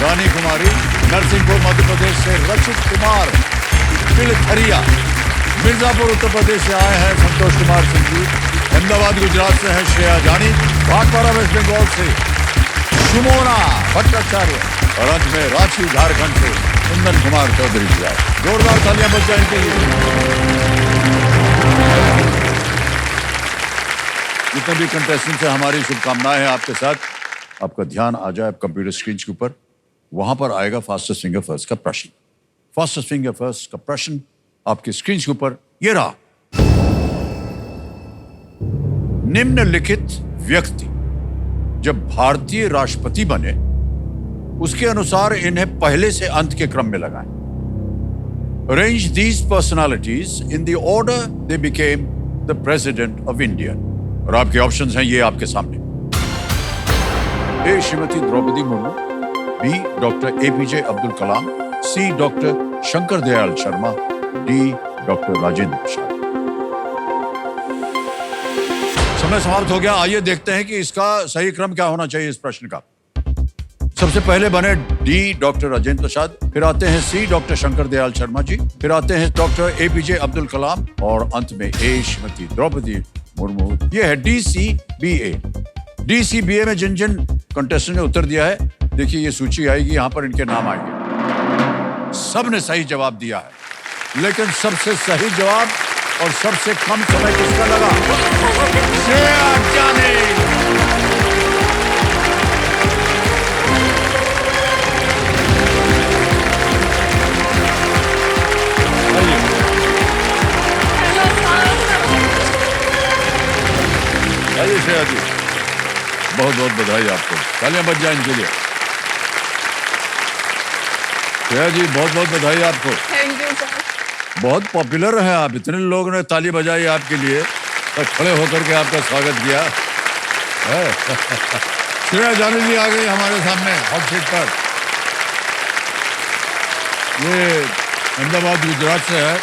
S1: रानी कुमारी, नरसिंहपुर मध्य प्रदेश से रचित कुमार पिलखरिया, मिर्जापुर उत्तर प्रदेश से आए हैं संतोष कुमार सिंह जी, अहमदाबाद गुजरात से है श्रेया जानी, भाटपारा वेस्ट बंगाल से सुमोना भट्टाचार्य, और अंत में रांची झारखंड से कुंदन कुमार चौधरी जी आए। जोरदार तालियां बज जाए इनके लिए। जितने भी कंटेस्टेंट हैं, हमारी शुभकामनाएं हैं आपके साथ। आपका ध्यान आ जाए कंप्यूटर स्क्रीन के ऊपर, वहां पर आएगा फास्टेस्ट फिंगर फर्स्ट का प्रश्न। फास्टेस्ट फिंगर फर्स्ट का प्रश्न आपकी स्क्रीन के ऊपर ये रहा। निम्नलिखित व्यक्ति जब भारतीय राष्ट्रपति बने, उसके अनुसार इन्हें पहले से अंत के क्रम में लगाएं। Arrange these personalities in the order they became the president of India. और आपके ऑप्शंस हैं ये आपके सामने। A Shrimati Droupadi Murmu, B doctor APJ Abdul Kalam, C doctor Shankar Dayal Sharma, D doctor Rajendra Prasad. समय समाप्त हो गया। आइए देखते हैं कि इसका सही क्रम क्या होना चाहिए इस प्रश्न का। सबसे पहले बने डी डॉक्टर राजेंद्र प्रसाद, फिर आते हैं सी डॉक्टर शंकर दयाल शर्मा जी, फिर आते हैं डॉक्टर एपीजे अब्दुल कलाम, और अंत में ए श्रीमती द्रौपदी मुर्मू। ये है DCBA। DCBA में जिन जिन कंटेस्टेंट ने उत्तर दिया है, देखिए ये सूची आएगी, यहां पर इनके नाम आएंगे। सब ने सही जवाब दिया है, लेकिन सबसे सही जवाब और सबसे कम समय किसका लगा? श्रेया जानी। आइए श्रेया जी, बहुत बहुत बधाई आपको। तालियां बज जाए इनके लिए। श्रेया जी, बहुत बहुत बधाई आपको।
S6: Thank you sir.
S1: बहुत पॉपुलर है आप, इतने लोगों ने ताली बजाई आपके लिए और खड़े होकर के आपका स्वागत किया है। श्रेया जानी जी आ गई हमारे सामने हॉट सीट पर। ये अहमदाबाद गुजरात से है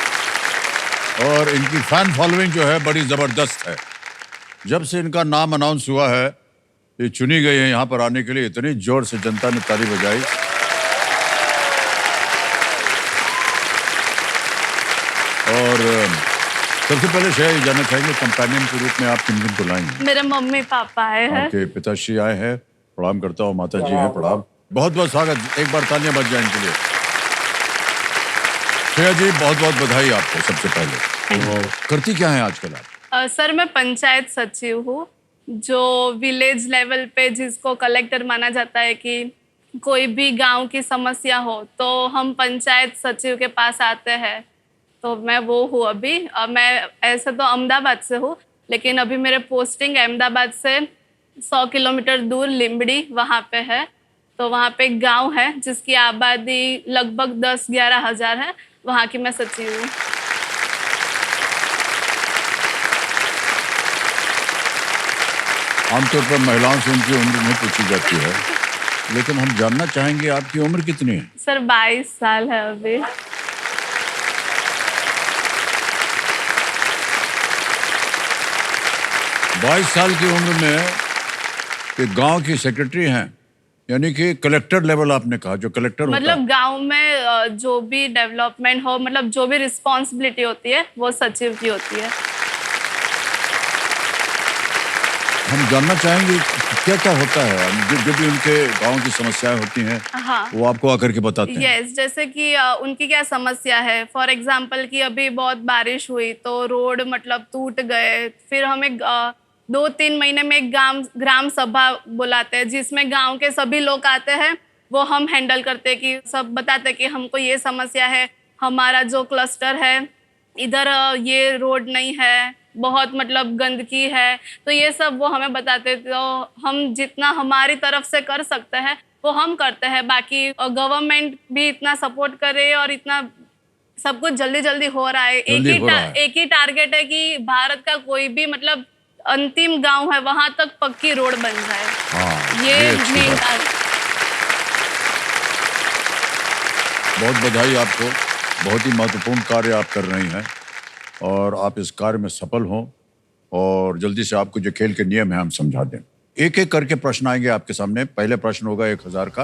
S1: और इनकी फैन फॉलोइंग जो है बड़ी जबरदस्त है। जब से इनका नाम अनाउंस हुआ है, ये चुनी गई है यहाँ पर आने के लिए, इतनी जोर से जनता ने ताली बजाई। और सबसे पहले श्रेया ये जानना चाहेंगे, कंपेनियन के रूप में आप किन किन को लाएंगे?
S6: मेरे मम्मी पापा आए हैं।
S1: आपके पिताश्री आए हैं, प्रणाम करता हूँ। माता जी हैं, प्रणाम। बहुत बहुत स्वागत, एक बार तालियां बज जाए इनके लिए। श्रेया जी बहुत बहुत बधाई आपको सबसे पहले। और करती क्या है आजकल आप?
S6: सर मैं पंचायत सचिव हूँ, जो विलेज लेवल पे जिसको कलेक्टर माना जाता है कि कोई भी गांव की समस्या हो तो हम पंचायत सचिव के पास आते हैं, तो मैं वो हूँ अभी। मैं ऐसे तो अहमदाबाद से हूँ, लेकिन अभी मेरे पोस्टिंग अहमदाबाद से 100 किलोमीटर दूर लिम्बड़ी वहाँ पे है। तो वहाँ पे एक गांव है जिसकी आबादी लगभग 10-11 हज़ार है, वहाँ की मैं सचिव हूँ।
S1: आमतौर पर महिलाओं से उनकी उम्र नहीं पूछी जाती है, लेकिन हम जानना चाहेंगे आपकी उम्र कितनी है?
S6: सर 22 साल है अभी।
S1: बाईस साल की उम्र में एक गांव की सेक्रेटरी हैं, यानी कि कलेक्टर लेवल आपने कहा, जो कलेक्टर होता
S6: मतलब
S1: है।
S6: गांव में जो भी डेवलपमेंट हो, मतलब जो भी रिस्पॉन्सिबिलिटी होती है वो सचिव की होती है।
S1: हम जानना चाहेंगे क्या क्या होता है, जो भी उनके गांव की समस्याएं होती हैं,
S6: हाँ।
S1: वो आपको आकर के बताते हैं।
S6: यस, जैसे कि उनकी क्या समस्या है। फॉर एग्जांपल कि अभी बहुत बारिश हुई तो रोड मतलब टूट गए, फिर हमें 2-3 महीने में एक ग्राम सभा बुलाते हैं जिसमें गांव के सभी लोग आते हैं, वो हम हैंडल करते हैं कि सब बताते हैं कि हमको ये समस्या है, हमारा जो क्लस्टर है इधर ये रोड नहीं है, बहुत मतलब गंदगी है, तो ये सब वो हमें बताते हैं। तो हम जितना हमारी तरफ से कर सकते हैं वो हम करते हैं। बाकी गवर्नमेंट भी इतना सपोर्ट करे और इतना सब कुछ जल्दी जल्दी हो रहा है। एक ही टारगेट है कि भारत का कोई भी मतलब अंतिम गांव है वहां तक पक्की रोड बन जाए।
S1: हाँ,
S6: ये
S1: अच्छी
S6: मेन
S1: बात।
S6: टारगेट।
S1: बहुत बधाई आपको, बहुत ही महत्वपूर्ण कार्य आप कर रही हैं और आप इस कार्य में सफल हों, और जल्दी से आपको जो खेल के नियम है हम समझा दें। एक एक करके प्रश्न आएंगे आपके सामने। पहले प्रश्न होगा 1000 का,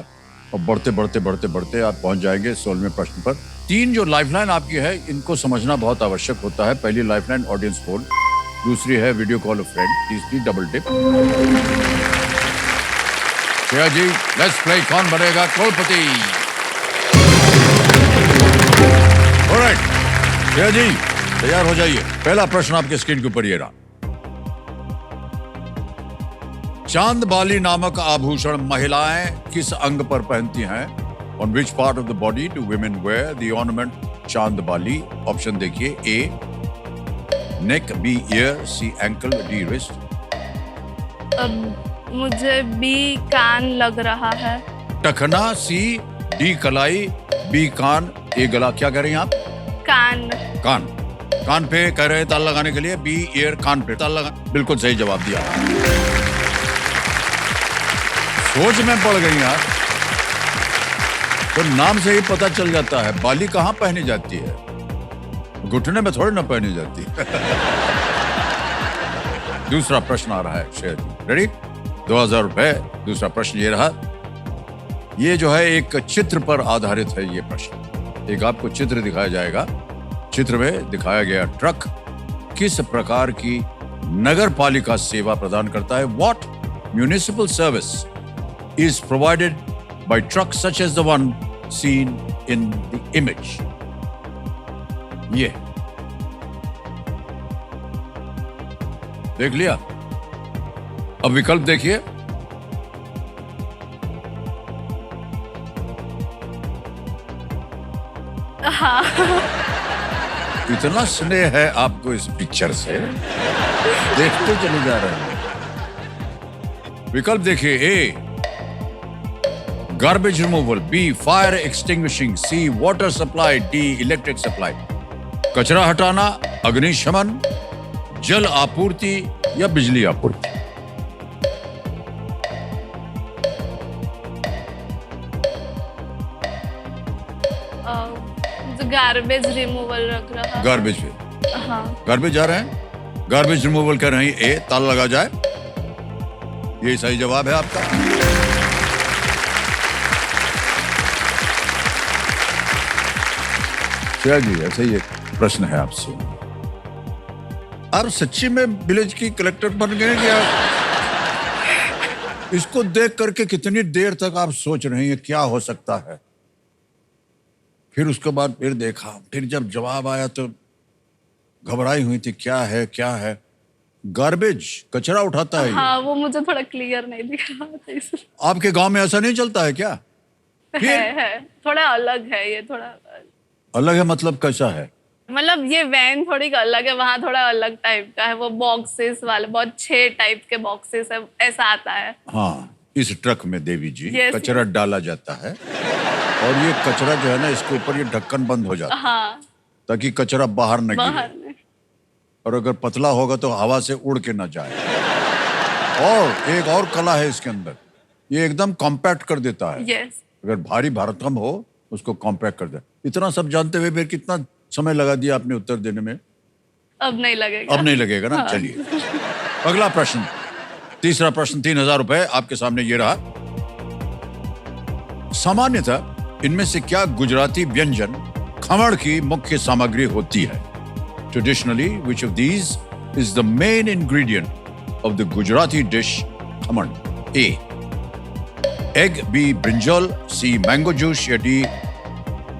S1: और बढ़ते बढ़ते बढ़ते बढ़ते आप पहुंच जाएंगे 16वें प्रश्न पर। 3 जो लाइफलाइन आपकी है इनको समझना बहुत आवश्यक होता है। पहली लाइफलाइन ऑडियंस पोल, दूसरी है वीडियो कॉल ऑफ फ्रेंड, तीसरी double dip. Shreya ji, let's play Kaun Banega Crorepati. Alright Shreya जी, तैयार हो जाइए। पहला प्रश्न आपके स्क्रीन के ऊपर ये रहा। चांद बाली नामक आभूषण महिलाएं किस अंग पर पहनती हैं? On which part of the body do women wear the ornament chand bali? Option देखिए, A neck, B ear, C ankle, D wrist.
S6: अब मुझे बी कान लग रहा है।
S1: टखना, सी, डी कलाई, बी कान, ए गला। क्या कह रही हैं आप?
S6: कान।
S1: कान। कान पे कह रहे हैं ताल लगाने के लिए, बी ईयर, कान पे ताल लगा। बिल्कुल सही जवाब दिया। सोच में पड़ गई यार, तो नाम से ही पता चल जाता है बाली कहाँ पहनी जाती है, घुटने में थोड़ी ना पहनी जाती है। दूसरा प्रश्न आ रहा है श्रेया जी, रेडी? 2000 रुपए। दूसरा प्रश्न ये रहा। ये जो है एक चित्र पर आधारित है ये प्रश्न। एक आपको चित्र दिखाया जाएगा। चित्र में दिखाया गया ट्रक किस प्रकार की नगर पालिका सेवा प्रदान करता है? What municipal service is provided by trucks such as the one seen in the image? ये देख लिया? अब विकल्प देखिए।
S6: हाँ।
S1: इतना स्नेह है आपको इस पिक्चर से, देखते चले जा रहे हैं। विकल्प देखिए, ए garbage removal, B fire extinguishing, C water supply, D electric supply। कचरा हटाना, अग्निशमन, जल आपूर्ति या बिजली आपूर्ति?
S6: गार्बेज रिमूवल रख रहा है।
S1: गार्बेज पे।
S6: हाँ।
S1: गार्बेज जा रहे हैं? गार्बेज रिमूवल कर रही ए, ताला लगा जाए। यही सही जवाब है आपका। श्रेया जी, ऐसे ही एक प्रश्न है आपसे। आप सच्ची में विलेज की कलेक्टर बन गए क्या? इसको देख करके कितनी देर तक आप सोच रही हैं क्या हो सकता है? फिर उसके बाद फिर देखा, फिर जब जवाब आया तो घबराई हुई थी, क्या है? गार्बेज, कचरा उठाता है ये।
S6: हाँ, वो मुझे थोड़ा क्लियर नहीं दिख रहा था इसलिए।
S1: आपके गांव में ऐसा नहीं चलता है क्या?
S6: है थोड़ा अलग है ये, थोड़ा
S1: अलग है मतलब कैसा है?
S6: मतलब ये वैन थोड़ी अलग है, वहाँ थोड़ा अलग टाइप का है। वो बॉक्सेस वाले, बहुत 6 टाइप के बॉक्सेस है, ऐसा आता है।
S1: हाँ, इस ट्रक में देवी जी
S6: Yes,
S1: कचरा डाला जाता है और ये कचरा जो है ना, इसके ऊपर ये ढक्कन बंद हो जाता है
S6: हाँ,
S1: ताकि कचरा बाहर न
S6: बाहर
S1: गिरे,
S6: में।
S1: और अगर पतला होगा तो हवा से उड़ के ना जाए। और एक और कला है इसके अंदर, ये एकदम कॉम्पैक्ट कर देता है।
S6: यस।
S1: अगर भारी भरकम हो उसको कॉम्पैक्ट कर दे। इतना सब जानते हुए फिर कितना समय लगा दिया आपने उत्तर देने में?
S6: अब नहीं लगेगा।
S1: अब नहीं लगेगा ना।
S6: हाँ।
S1: चलिए अगला प्रश्न, तीसरा प्रश्न, 3000 रुपए आपके सामने ये रहा। सामान्यतः इनमें से क्या गुजराती व्यंजन खमण की मुख्य सामग्री होती है? Traditionally which of these is the main ingredient of the Gujarati dish khaman? A egg, B brinjal, C mango juice या डी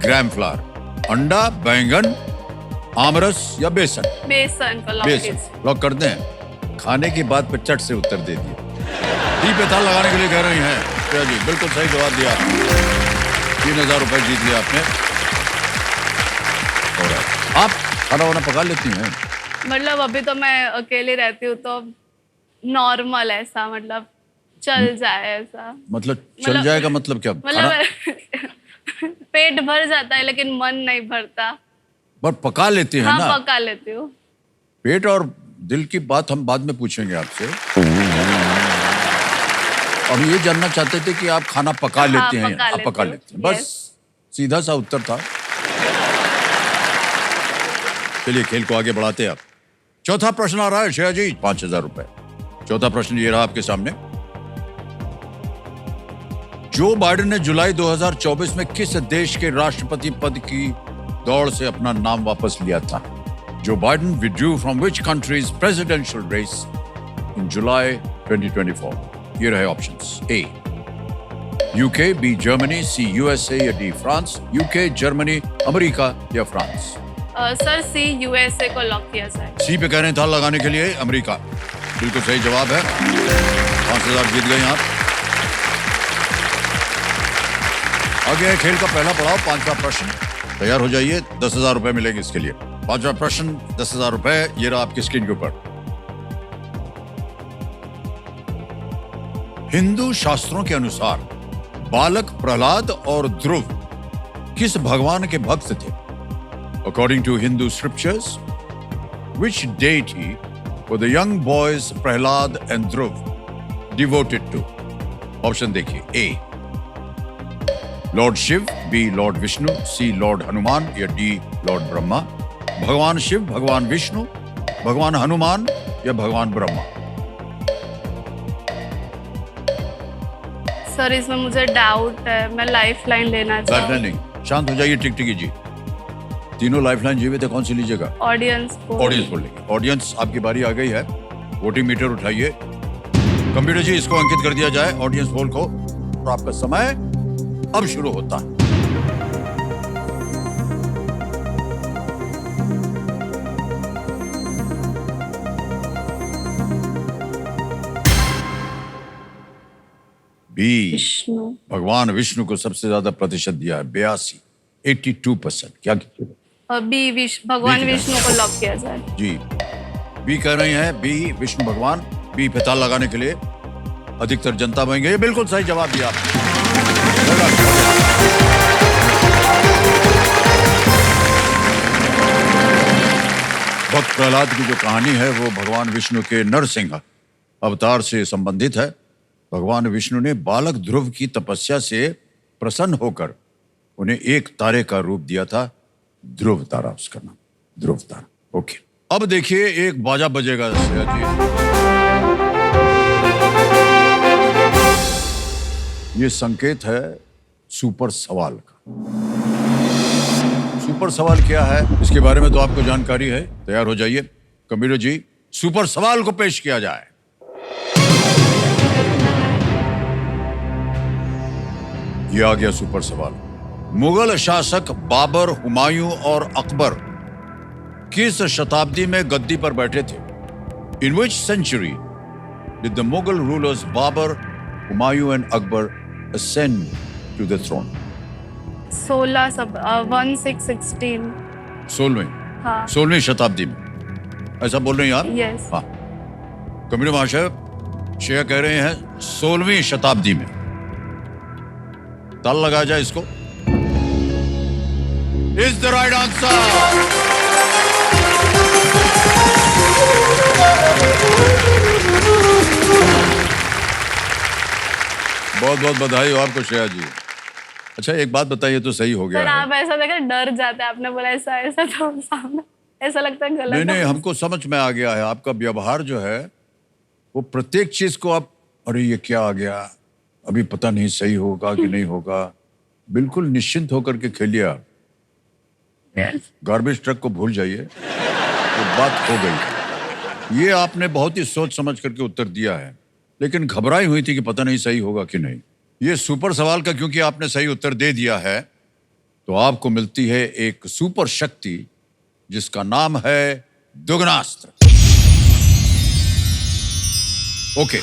S1: ग्राम फ्लावर? अंडा, बैंगन, आमरस या बेसन?
S6: बेसन को लॉक
S1: बेसन
S6: कीजिए।
S1: लॉक कर दें। खाने की बात पे चट से उत्तर दे दिए। डी पे ताला लगाने के लिए कह रही हैं श्रेया जी, बिल्कुल सही जवाब दिया। 3000 रुपए जीत लिया आपने। और आप खाना वाना पका लेती हैं?
S6: मतलब अभी तो मैं अकेली रहती हूँ, तो नॉर्मल ऐसा, मतलब चल जाए ऐसा।
S1: मतलब चल जाएगा मतलब क्या? खाना
S6: मतलब पेट भर जाता है लेकिन मन नहीं भरता।
S1: पर पका लेती हैं
S6: हाँ,
S1: ना?
S6: पका लेती हूँ।
S1: पेट और दिल की बात हम बाद में पूछेंगे आपसे। अब ये जानना चाहते थे कि आप खाना पका
S6: हाँ,
S1: लेते हैं?
S6: पका
S1: आप
S6: लेती
S1: पका
S6: हूँ।
S1: लेते हैं, बस सीधा सा उत्तर था। चलिए खेल को आगे बढ़ाते हैं। आप चौथा प्रश्न आ रहा है श्रेया जी, 5000 रुपए। चौथा प्रश्न ये रहा आपके सामने। जो बाइडेन ने जुलाई 2024 में किस देश के राष्ट्रपति पद की दौड़ से अपना नाम वापस लिया था? Joe Biden withdrew from which countries presidential race in July 2024? ये रहे options. A UK, B Germany, C USA या D France? UK, Germany, America या फ्रांस?
S6: सर सी यूएसए को लॉक किया जाए।
S1: सी पे कह रहे हैं ताला लगाने के लिए अमेरिका। बिल्कुल सही जवाब है। 5000 जीत गए आप। आगे है खेल का पहला पड़ाव, 5वां प्रश्न। तैयार हो जाइए, 10,000 रुपए मिलेंगे इसके लिए। 5वां प्रश्न, 10,000 रुपए, ये रहा आपकी स्क्रीन के ऊपर। हिंदू शास्त्रों के अनुसार बालक प्रहलाद और ध्रुव किस भगवान के भक्त थे? According to Hindu scriptures, which deity were the young boys Prahlad and Dhruv devoted to? Option देखिए। A Lord Shiv, B Lord Vishnu, C Lord Hanuman या D Lord Brahma? भगवान शिव, भगवान विष्णु, भगवान हनुमान या भगवान ब्रह्मा?
S6: सर इसमें मुझे डाउट है, मैं लाइफलाइन लेना चाहूँ।
S1: नहीं, शांत हो जाइए टिकटिकी जी। तीनों लाइफलाइन जीवित है, कौन सी लीजिएगा?
S6: ऑडियंस को।
S1: ऑडियंस बोल लेंगे। ऑडियंस आपकी बारी आ गई है। वोटिंग मीटर उठाइए। कंप्यूटर जी इसको अंकित कर दिया जाए ऑडियंस पोल को, और आपका समय अब शुरू होता है। बी
S6: विष्णु।
S1: भगवान विष्णु को सबसे ज्यादा प्रतिशत दिया है, 82, 82%। क्या कीजिएगा?
S6: बी भगवान
S1: बी
S6: विष्णु को लॉक किया जाए।
S1: जी, बी कह रही हैं, बी विष्णु भगवान। बी पे ताला लगाने के लिए अधिकतर जनता बनेंगे। ये बिल्कुल सही जवाब दिया आपने। भक्त प्रहलाद की जो कहानी है वो भगवान विष्णु के नरसिंह अवतार से संबंधित है। भगवान विष्णु ने बालक ध्रुव की तपस्या से प्रसन्न होकर उन्हें एक तारे का रूप दिया था, ध्रुव तारा उसका नाम, ध्रुव तारा। ओके। अब देखिए एक बाजा बजेगा श्रेया जी। ये संकेत है सुपर सवाल का। सुपर सवाल क्या है इसके बारे में तो आपको जानकारी है। तैयार हो जाइए कंप्यूटर जी, सुपर सवाल को पेश किया जाए। ये आ गया सुपर सवाल। मुगल शासक बाबर, हुमायूं और अकबर किस शताब्दी में गद्दी पर बैठे थे? In which century did the Mughal rulers Babur, Humayun and Akbar ascend to the throne?
S6: 1616।
S1: 16वीं
S6: हाँ
S1: 16वीं शताब्दी में, ऐसा बोल रहे हैं आप?
S6: यस।
S1: हाँ, कंप्यूटर महाशय शेयर कह रहे हैं 16वीं शताब्दी में। ताल लगाया जाए इसको। Is the right answer. बहुत बहुत बधाई हो आपको श्रेया जी। अच्छा एक बात बताइए तो सही हो गया
S6: सर
S1: है।
S6: आप ऐसा देखकर डर जाते हैं, आपने बोला ऐसा ऐसा तो सामने ऐसा लगता है गलत
S1: नहीं नहीं,
S6: है।
S1: हमको समझ में आ गया है। आपका व्यवहार जो है वो प्रत्येक चीज को आप, अरे ये क्या आ गया, अभी पता नहीं सही होगा कि नहीं होगा। बिल्कुल निश्चिंत होकर के खेलिए आप। गार्बेज ट्रक को भूल जाइए, तो बात हो गई। ये आपने बहुत ही सोच समझ करके उत्तर दिया है, लेकिन घबराई हुई थी कि पता नहीं सही होगा कि नहीं। ये सुपर सवाल का क्योंकि आपने सही उत्तर दे दिया है तो आपको मिलती है एक सुपर शक्ति जिसका नाम है दुगनास्त्र। ओके,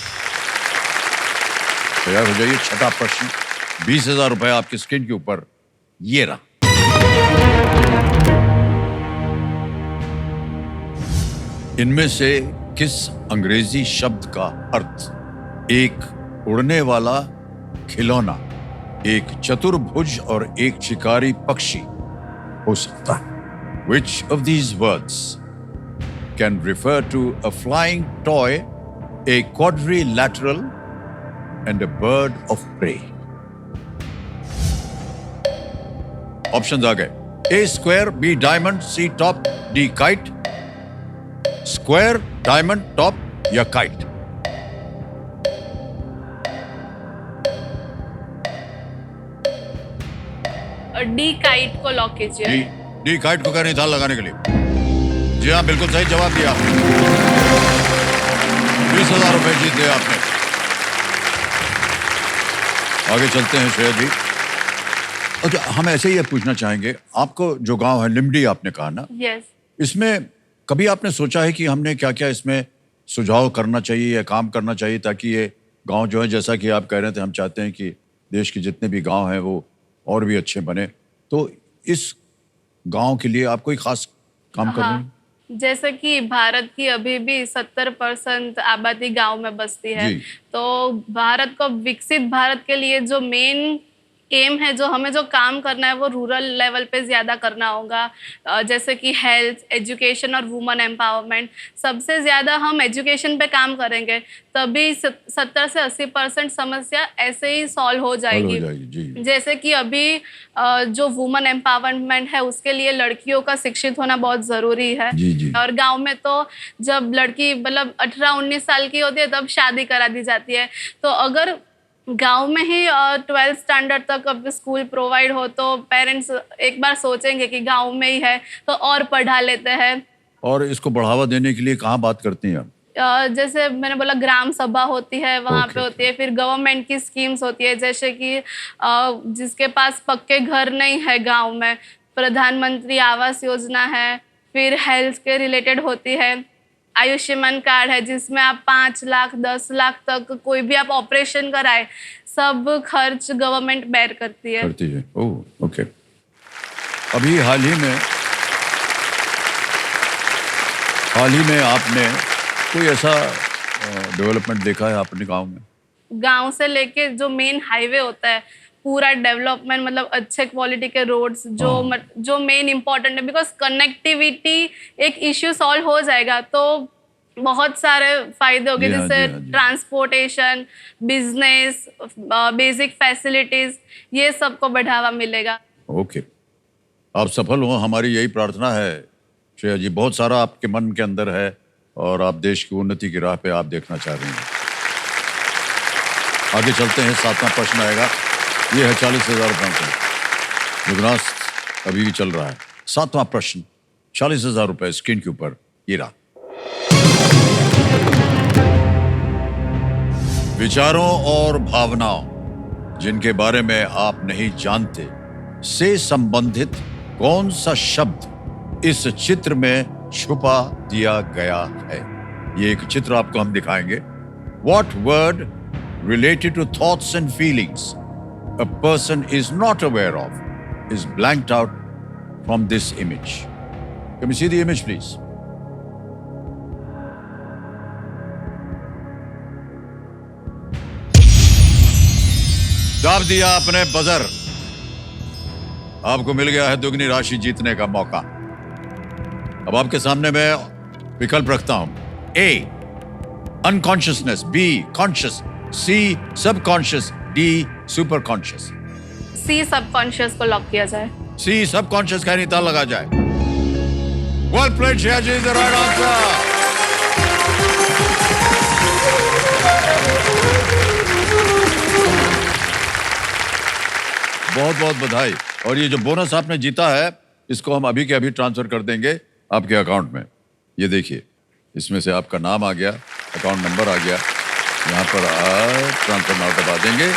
S1: तैयार हो जाइए। छठा प्रश्न, 20,000 रुपए आपकी स्क्रीन के ऊपर ये रहा। इनमें से किस अंग्रेजी शब्द का अर्थ एक उड़ने वाला खिलौना, एक चतुर्भुज और एक शिकारी पक्षी हो सकता है? Which of these words can refer to a flying toy, a quadrilateral, and a bird of prey? Options आ गए। A square, B diamond, C top, D kite. Square, diamond, top या kite?
S6: डी काइट को लॉक कीजिए।
S1: डी काइट को कह रही था लगाने के लिए। जी हाँ, बिल्कुल सही जवाब दिया आपने। 20,000 रुपए जीत गए आपने। आगे चलते हैं श्रेया जी। अच्छा, हम ऐसे ही पूछना चाहेंगे, आपको जो गांव है लिमडी आपने कहा ना,
S6: यस।
S1: इसमें कभी आपने सोचा है कि हमने क्या क्या इसमें सुझाव करना चाहिए या काम करना चाहिए ताकि ये गांव जो है, जैसा कि आप कह रहे थे, हम चाहते हैं कि देश के जितने भी गांव हैं वो और भी अच्छे बने, तो इस गांव के लिए आप कोई खास काम कर रहे हैं?
S6: जैसे कि भारत की अभी भी 70% आबादी गांव में बसती है,
S1: जी।
S6: तो भारत को विकसित भारत के लिए जो मेन एम है, जो हमें जो काम करना है वो रूरल लेवल पे ज़्यादा करना होगा। जैसे कि हेल्थ, एजुकेशन और वुमेन एम्पावरमेंट। सबसे ज़्यादा हम एजुकेशन पे काम करेंगे तभी 70 से 80% समस्या ऐसे ही सॉल्व हो जाएगी।
S1: जी।
S6: जैसे कि अभी जो वुमेन एम्पावरमेंट है उसके लिए लड़कियों का शिक्षित होना बहुत ज़रूरी है।
S1: जी।
S6: और गांव में तो जब लड़की मतलब 18-19 साल की होती है तब शादी करा दी जाती है। तो अगर गांव में ही 12th स्टैंडर्ड तक अब स्कूल प्रोवाइड हो तो पेरेंट्स एक बार सोचेंगे कि गांव में ही है तो और पढ़ा लेते हैं।
S1: और इसको बढ़ावा देने के लिए कहाँ बात करती हैं आप?
S6: जैसे मैंने बोला ग्राम सभा होती है, वहाँ
S1: Okay.
S6: पे होती है। फिर गवर्नमेंट की स्कीम्स होती है, जैसे कि जिसके पास पक्के घर नहीं है गांव में, प्रधानमंत्री आवास योजना है। फिर हेल्थ के रिलेटेड होती है, आयुष्मान कार्ड है जिसमें आप 5 लाख 10 लाख तक कोई भी आप ऑपरेशन कराए सब खर्च गवर्नमेंट बेयर करती है।
S1: ओह, ओके। अभी हाल ही में आपने कोई ऐसा डेवलपमेंट देखा है अपने गांव में?
S6: गांव से लेके जो मेन हाईवे होता है पूरा डेवलपमेंट, मतलब अच्छे क्वालिटी के रोड्स जो मेन इंपॉर्टेंट है, बिकॉज कनेक्टिविटी एक इश्यू सॉल्व हो जाएगा तो बहुत सारे फायदे होंगे,
S1: जी हाँ,
S6: जैसे
S1: जी हाँ, जी।
S6: ट्रांसपोर्टेशन, बिजनेस, बेसिक फैसिलिटीज, ये सबको बढ़ावा मिलेगा।
S1: ओके, आप सफल हो, हमारी यही प्रार्थना है श्रेया जी, बहुत सारा आपके मन के अंदर है और आप देश की उन्नति की राह पे आप देखना चाह रही हैं। आगे चलते हैं, 7वां प्रश्न आएगा। ये है 40,000 रुपयों का। युगनाथ अभी भी चल रहा है। 7वां प्रश्न, 40,000 रुपए स्क्रीन के ऊपर। ये रहा। विचारों और भावनाओं जिनके बारे में आप नहीं जानते से संबंधित कौन सा शब्द इस चित्र में छुपा दिया गया है? ये एक चित्र आपको हम दिखाएंगे। What word related to thoughts and feelings a person is not aware of is blanked out from this image. Can we see the image, please? दाब दिया आपने बजर। आपको मिल गया है दुगनी राशि जीतने का मौका। अब आपके सामने मैं विकल्प रखता हूं। A unconsciousness, B conscious, C subconscious, D super conscious.
S6: C subconscious को लॉक किया जाए।
S1: सी सबकॉन्शियस का निताल लगा जाए। Well played Shreya ji, the right answer. बहुत बहुत बधाई। और ये जो बोनस आपने जीता है इसको हम अभी के अभी ट्रांसफर कर देंगे आपके अकाउंट में। ये देखिए, इसमें से आपका नाम आ गया, अकाउंट नंबर आ गया, यहाँ पर ट्रांसफर नाउ दबा देंगे।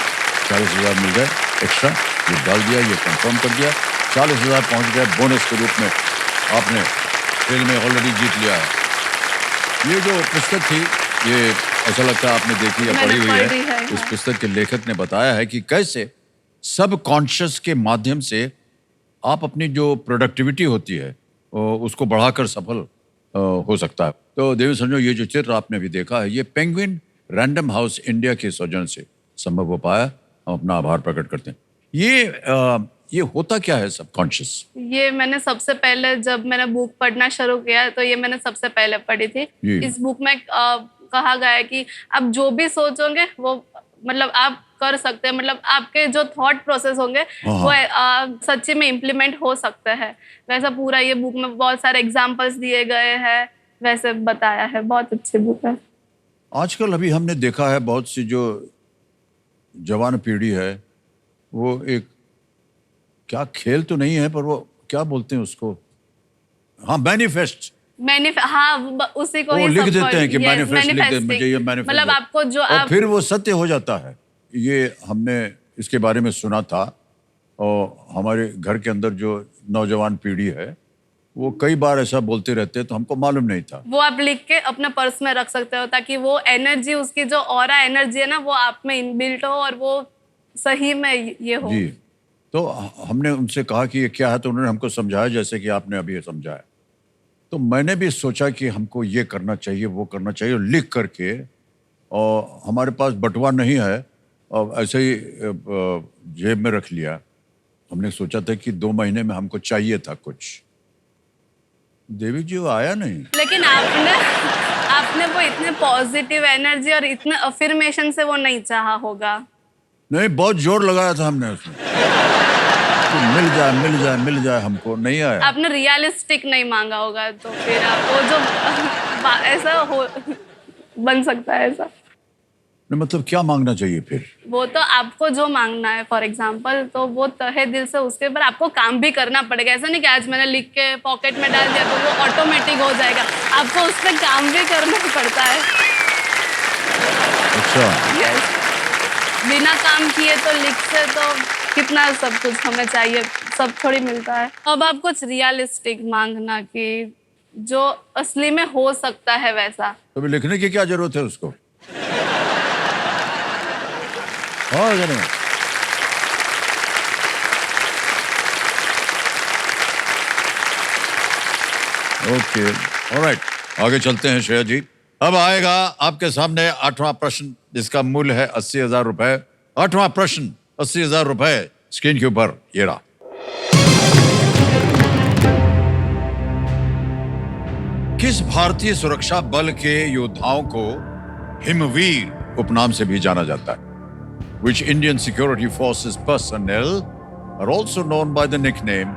S1: 40,000 मिल गए एक्स्ट्रा, ये डाल दिया, ये कंफर्म कर दिया। 40,000 पहुँच गए बोनस के रूप में। आपने खेल में ऑलरेडी जीत लिया है। ये जो पुस्तक थी, ये ऐसा लगता है आपने देखी या पढ़ी हुई है। इस पुस्तक के लेखक ने बताया है कि कैसे सब कॉन्शियस के माध्यम से आप अपनी जो प्रोडक्टिविटी होती है उसको बढ़ाकर सफल हो सकता है। तो देवी संजो, ये जो चित्र आपने भी देखा है, ये पेंगुइन रैंडम हाउस इंडिया के सौजन्य से संभव हो पाया। हम अपना आभार प्रकट करते हैं। ये होता क्या है सबकॉन्शियस?
S6: ये मैंने सबसे पहले जब मैंने बुक पढ़ना शुरू किया तो ये मैंने सबसे पहले पढ़ी थी। इस बुक में कहा गया है कि आप जो भी सोचोगे वो मतलब आप कर सकते हैं, मतलब आपके जो थॉट प्रोसेस होंगे वो सच्ची में इम्प्लीमेंट हो सकते हैं। वैसा पूरा ये बुक में बहुत सारे एग्जांपल्स दिए गए हैं, वैसे बताया है। बहुत अच्छी बुक है।
S1: आजकल अभी हमने देखा है बहुत सी जो जवान पीढ़ी है वो एक क्या खेल तो नहीं है पर वो क्या बोलते हैं उसको, हाँ मैनिफेस्ट,
S6: हाँ उसी को ही
S1: लिख देते हैं कि मैनिफेस्ट लिख दे, मुझे ये मैनिफेस्ट,
S6: मतलब आपको जो
S1: और फिर वो सत्य हो जाता है। ये हमने इसके बारे में सुना था और हमारे घर के अंदर जो नौजवान पीढ़ी है वो कई बार ऐसा बोलते रहते हैं, तो हमको मालूम नहीं था।
S6: वो आप लिख के अपने पर्स में रख सकते हो ताकि वो एनर्जी, उसकी जो ऑरा एनर्जी है ना, वो आप में इनबिल्ट हो और वो सही में ये हो।
S1: जी, तो हमने उनसे कहा कि ये क्या है, तो उन्होंने हमको समझाया जैसे कि आपने अभी समझाया। तो मैंने भी सोचा कि हमको ये करना चाहिए, वो करना चाहिए, लिख करके। और हमारे पास बटुआ नहीं है और ऐसे ही जेब में रख लिया। हमने सोचा था कि 2 महीने में हमको चाहिए था कुछ। देवी जी वो आया नहीं।
S6: लेकिन आपने वो इतने पॉजिटिव एनर्जी और इतने अफर्मेशन से वो नहीं चाहा होगा।
S1: नहीं, बहुत जोर लगाया था हमने उसमें तो मिल जाए मिल जाए मिल जाए, हमको नहीं आया।
S6: आपने रियलिस्टिक नहीं मांगा होगा, तो फिर आपको जो ऐसा हो बन सकता है ऐसा।
S1: नहीं, मतलब क्या मांगना चाहिए फिर?
S6: वो तो आपको जो मांगना है, फॉर एग्जाम्पल, तो वो तहे दिल से उसके ऊपर आपको काम भी करना पड़ेगा। ऐसा नहीं कि आज मैंने लिख के पॉकेट में डाल दिया तो वो ऑटोमेटिक हो जाएगा। आपको उस पर काम भी करना पड़ता है।
S1: अच्छा,
S6: यस, बिना काम किए तो लिख से तो कितना सब कुछ हमें चाहिए, सब थोड़ी मिलता है। अब आप कुछ रियलिस्टिक मांगना कि जो असली में हो सकता है वैसा।
S1: तो भी लिखने की क्या जरूरत है उसको? हाँ, ओके, ऑलराइट, आगे चलते हैं श्रेया जी। अब आएगा आपके सामने 8वां प्रश्न, जिसका मूल्य है 80,000 रुपए। 8वां प्रश्न 80,000 रुपए स्क्रीन के ऊपर ये रहा। किस भारतीय सुरक्षा बल के योद्धाओं को हिमवीर उपनाम से भी जाना जाता है? Which Indian security forces personnel are also known by the nickname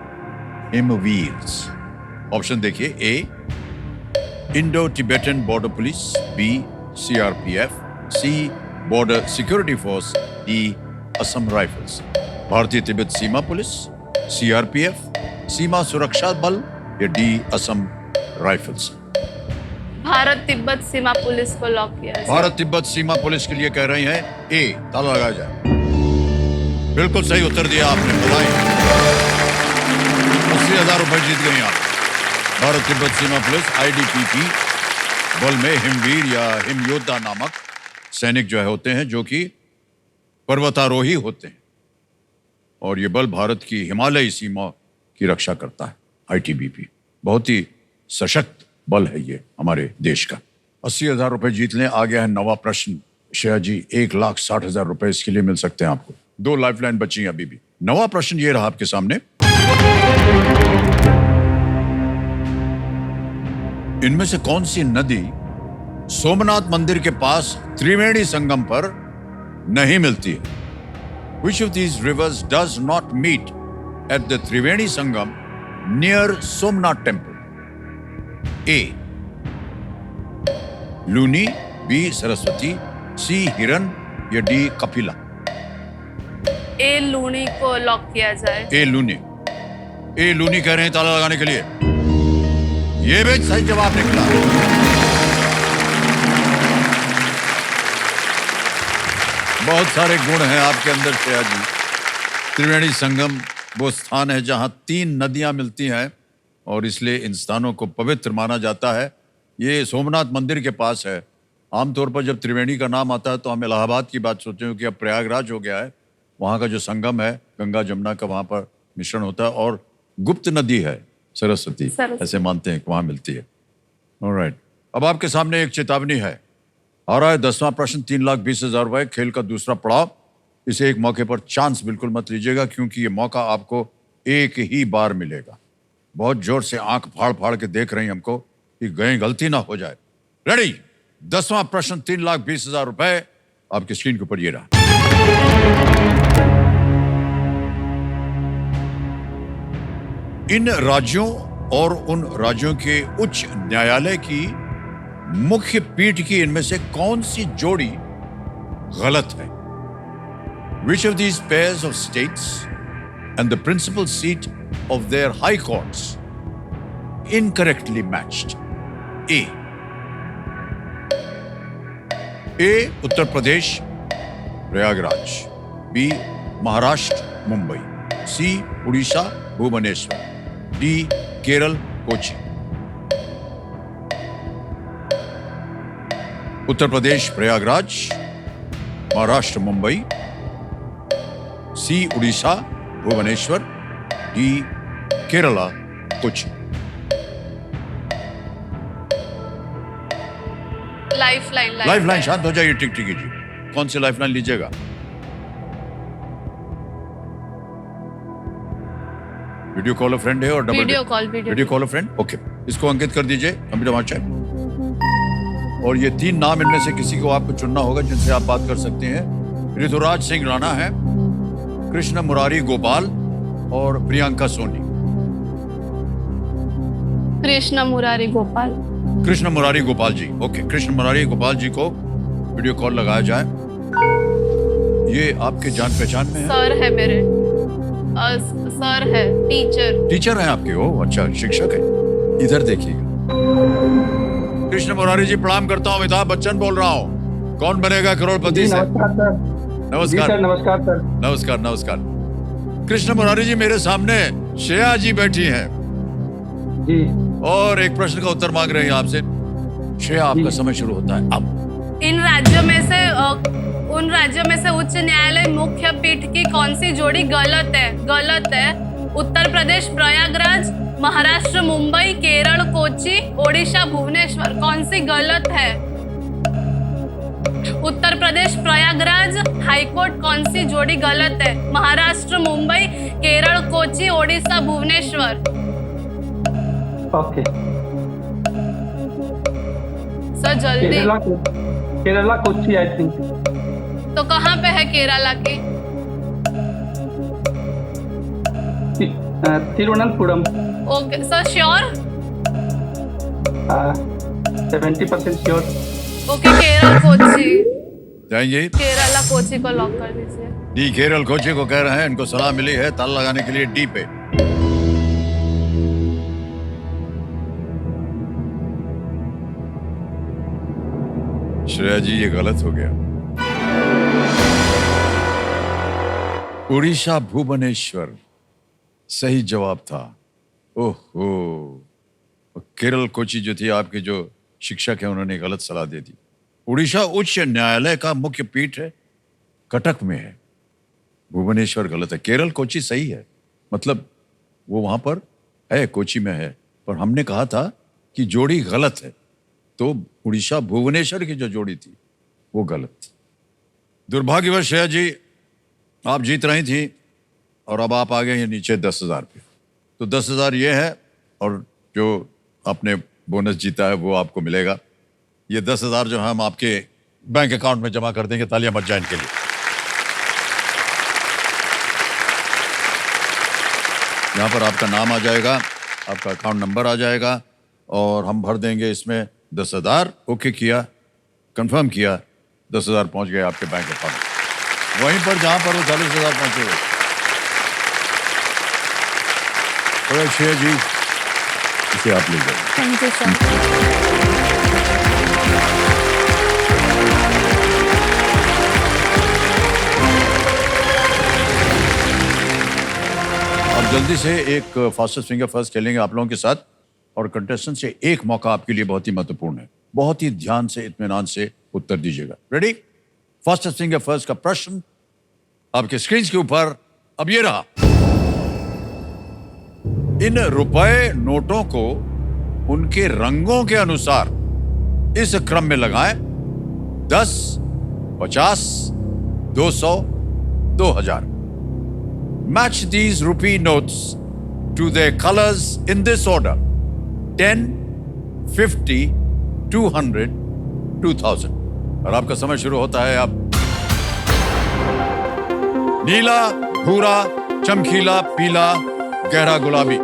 S1: Himveers? ऑप्शन देखिए, A Indo Tibetan border police, B CRPF, C border security force, D Assam rifles. भारतीय तिब्बत सीमा पुलिस, सीआरपीएफ, सीमा सुरक्षा बल या डी असम राइफल्स।
S6: भारत तिब्बत सीमा पुलिस को लॉक किया जाए।
S1: भारत तिब्बत सीमा पुलिस के लिए कह रही हैं ए, ताला लगाया जाए। बिल्कुल सही उत्तर दिया आपने, बधाई। 80,000 रुपए जीत गई आप। भारत तिब्बत सीमा पुलिस आईटीबीपी बल में हिमवीर या हिम योद्धा नामक सैनिक जो है होते हैं, जो कि पर्वतारोही होते हैं, और ये बल भारत की हिमालयी सीमा की रक्षा करता है। आईटीबीपी बहुत ही सशक्त बल है ये हमारे देश का। 80,000 रुपए जीत लें। आ गया है नवा प्रश्न। श्रेया जी, 1,60,000 रुपए इसके लिए मिल सकते हैं आपको। 2 लाइफलाइन बची हैं अभी भी। नवा प्रश्न ये रहा आपके सामने। इनमें से कौन सी नदी सोमनाथ मंदिर के पास त्रिवेणी संगम पर नहीं मिलती है? Which of these rivers does not meet at the Triveni Sangam near Somnath Temple? A. Luni, B. Saraswati, C. Hiran या D. Kapila?
S6: ए लूनी को लॉक किया जाए।
S1: ए लूनी। ए लूनी कह रहे हैं ताला लगाने के लिए। ये भी सही जवाब निकला। बहुत सारे गुण हैं आपके अंदर श्रेया जी। त्रिवेणी संगम वो स्थान है जहां 3 नदियां मिलती हैं और इसलिए इन स्थानों को पवित्र माना जाता है। ये सोमनाथ मंदिर के पास है। आमतौर पर जब त्रिवेणी का नाम आता है तो हम इलाहाबाद की बात सोचते हैं कि अब प्रयागराज हो गया है। वहाँ का जो संगम है गंगा जमुना का, वहाँ पर मिश्रण होता है, और गुप्त नदी है सरस्वती, ऐसे मानते हैं कि वहाँ मिलती है। ऑलराइट, अब आपके सामने एक चेतावनी है। आ रहा है 10वां प्रश्न, 3,20,000 रुपए, खेल का दूसरा पड़ाव। इसे एक मौके पर चांस बिल्कुल मत लीजिएगा, क्योंकि ये मौका आपको एक ही बार मिलेगा। बहुत जोर से आंख फाड़ फाड़ के देख रही हमको कि कहीं गलती ना हो जाए। रेडी? 10वां प्रश्न, 3,20,000 रुपए आपकी स्क्रीन के ऊपर ये रहा। इन राज्यों और उन राज्यों के उच्च न्यायालय की मुख्य पीठ की इनमें से कौन सी जोड़ी गलत है? Which of these pairs of states and the principal seat of their high courts incorrectly matched? A. Uttar Pradesh Prayagraj, B. Maharashtra Mumbai, C. Orissa Bhubaneswar, D. Kerala Kochi. Uttar Pradesh Prayagraj, Maharashtra Mumbai, C Orissa Bhubaneswar, D Kerala Kochi. Lifeline शांत हो जाइए। टिकटिकी जी, कौन सी लाइफलाइन लीजिएगा? वीडियो कॉल फ्रेंड है और double video call friend. Okay, इसको अंकित कर दीजिए कंप्यूटर मास्टर। और ये 3 नाम, इनमें से किसी को आपको चुनना होगा जिनसे आप बात कर सकते हैं। ऋतुराज सिंह राणा है, कृष्ण मुरारी गोपाल और प्रियंका सोनी।
S6: कृष्ण मुरारी गोपाल।
S1: कृष्ण मुरारी गोपाल जी, ओके। कृष्ण मुरारी गोपाल जी को वीडियो कॉल लगाया जाए। ये आपके जान पहचान में है?
S6: सर है मेरे, सर है, टीचर है आपके। ओ अच्छा, शिक्षक है। इधर देखिएगा। कृष्ण मुरारी जी, प्रणाम करता हूँ। अमिताभ बच्चन बोल रहा हूँ। कौन बनेगा करोड़पति से?
S7: नमस्कार सर।
S1: नमस्कार।
S7: नमस्कार सर।
S1: नमस्कार। कृष्ण मुरारी जी, मेरे सामने श्रेया जी बैठी हैं
S7: जी,
S1: और एक प्रश्न का उत्तर मांग रही हैं आपसे। श्रेया, आपका समय शुरू होता है अब।
S6: उन राज्यों में से उच्च न्यायालय मुख्य पीठ की कौन सी जोड़ी गलत है? उत्तर प्रदेश प्रयागराज, महाराष्ट्र मुंबई, केरल कोची, ओडिशा भुवनेश्वर। कौन सी गलत है? उत्तर प्रदेश प्रयागराज हाईकोर्ट, कौन सी जोड़ी गलत है? महाराष्ट्र मुंबई, केरल कोची, ओडिशा भुवनेश्वर।
S7: ओके।
S6: सर जल्दी।
S7: Kerala Kochi I think.
S6: तो कहाँ पे है केरला की?
S7: Thiruvananthapuram.
S6: Okay sir, sure?
S7: 70% sure.
S6: Okay, Kerala Kochi,
S1: जाएंगे
S6: केरला कोची को लॉक कर दीजिए।
S1: डी केरल कोची को कह रहे हैं, इनको सलाह मिली है ताला लगाने के लिए डी पे। श्रेया जी ये गलत हो गया। उड़ीसा भुवनेश्वर सही जवाब था। ओहो, केरल कोची जो थी आपके जो शिक्षक है उन्होंने गलत सलाह दे दी। उड़ीसा उच्च न्यायालय का मुख्य पीठ है कटक में है, भुवनेश्वर गलत है। केरल कोची सही है, मतलब वो वहां पर है, कोची में है, पर हमने कहा था कि जोड़ी गलत है, तो उड़ीसा भुवनेश्वर की जो जोड़ी थी वो गलत थी। दुर्भाग्यवश श्रेया जी आप जीत रही थी और अब आप आ गए हैं नीचे 10,000 पे। तो 10,000 ये है और जो आपने बोनस जीता है वो आपको मिलेगा। ये 10,000 जो है हम आपके बैंक अकाउंट में जमा कर देंगे। तालियां बज जाएं इनके लिए। यहाँ पर आपका नाम आ जाएगा, आपका अकाउंट नंबर आ जाएगा और हम भर देंगे इसमें 10,000। ओके किया, कंफर्म किया, 10,000 पहुंच गए आपके बैंक अकाउंट वहीं पर जहां पर वो 40,000 पहुंचे हुए। तो श्रेया जी इसे आप ले जाइए।
S6: Thank you sir.
S1: अब जल्दी से एक फास्टेस्ट फिंगर फर्स्ट खेलेंगे आप लोगों के साथ और कंटेस्टेंट से एक मौका आपके लिए बहुत ही महत्वपूर्ण है। बहुत ही ध्यान से इत्मीनान से उत्तर दीजिएगा। रेडी? फास्टेस्ट फिंगर फर्स्ट का प्रश्न आपके स्क्रीन के ऊपर अब ये रहा। इन रुपए नोटों को उनके रंगों के अनुसार इस क्रम में लगाएं: 10, 50, 200, 2,000। Match these rupee notes to their colors in this order: 10, 50, 200, 2,000। और आपका समय शुरू होता है अब। नीला, भूरा, चमकीला, पीला, गहरा गुलाबी।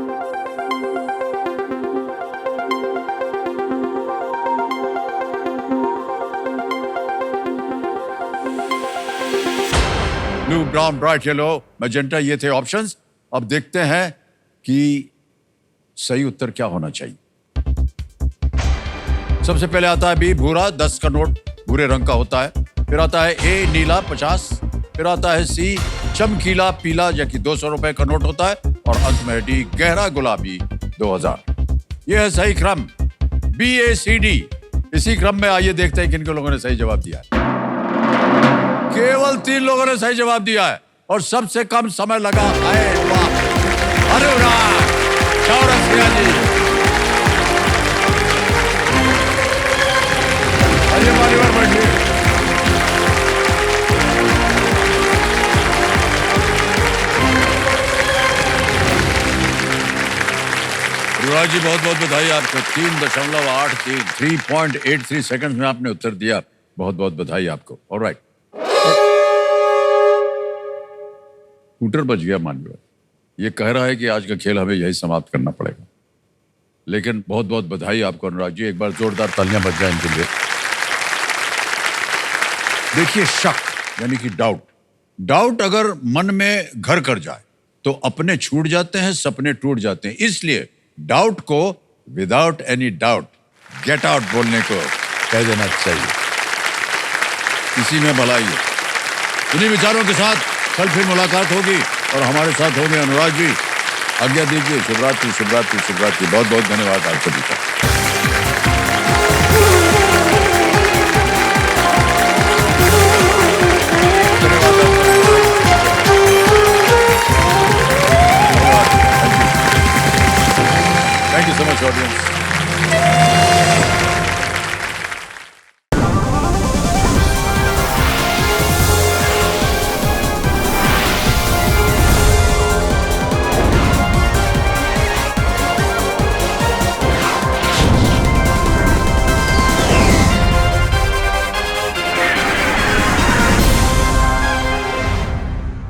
S1: Blue, brown, bright yellow, magenta, ये थे ऑप्शंस। अब देखते हैं कि सही उत्तर क्या होना चाहिए। सबसे पहले आता है बी, भूरा, 10 का नोट भूरे रंग का होता है। फिर आता है ए, नीला, 50। फिर आता है सी, चमकीला पीला, या कि 200 रुपए का नोट होता है। और अंत में डी, गहरा गुलाबी, 2,000। यह है सही क्रम, BACD। इसी क्रम में आइए देखते हैं किन लोगों ने सही जवाब दिया है। केवल 3 लोगों ने सही जवाब दिया है और सबसे कम समय लगा है। अनुराग चौरसिया जी, आइए मान्यवर बैठिए। अनुराग जी बहुत बहुत बधाई आपको। 3.83 3.83 सेकंड में आपने उत्तर दिया। बहुत बहुत बधाई आपको। ऑलराइट, स्कूटर बच गया मान्यवर। ये कह रहा है कि आज का खेल हमें यही समाप्त करना पड़ेगा, लेकिन बहुत बहुत बधाई आपको अनुराग जी। एक बार जोरदार तालियां बज जाएं इनके लिए। देखिए, शक यानी कि डाउट, डाउट अगर मन में घर कर जाए तो अपने छूट जाते हैं, सपने टूट जाते हैं। इसलिए डाउट को without any doubt get out बोलने को कह देना चाहिए। इसी में भलाई है। इन्हीं विचारों के साथ कल फिर मुलाकात होगी और हमारे साथ होंगे अनुराग जी। आज्ञा दीजिए। शुभरात्रि, शुभरात्रि, शुभरात्रि। बहुत बहुत धन्यवाद आप सभी का। Thank you so much, audience.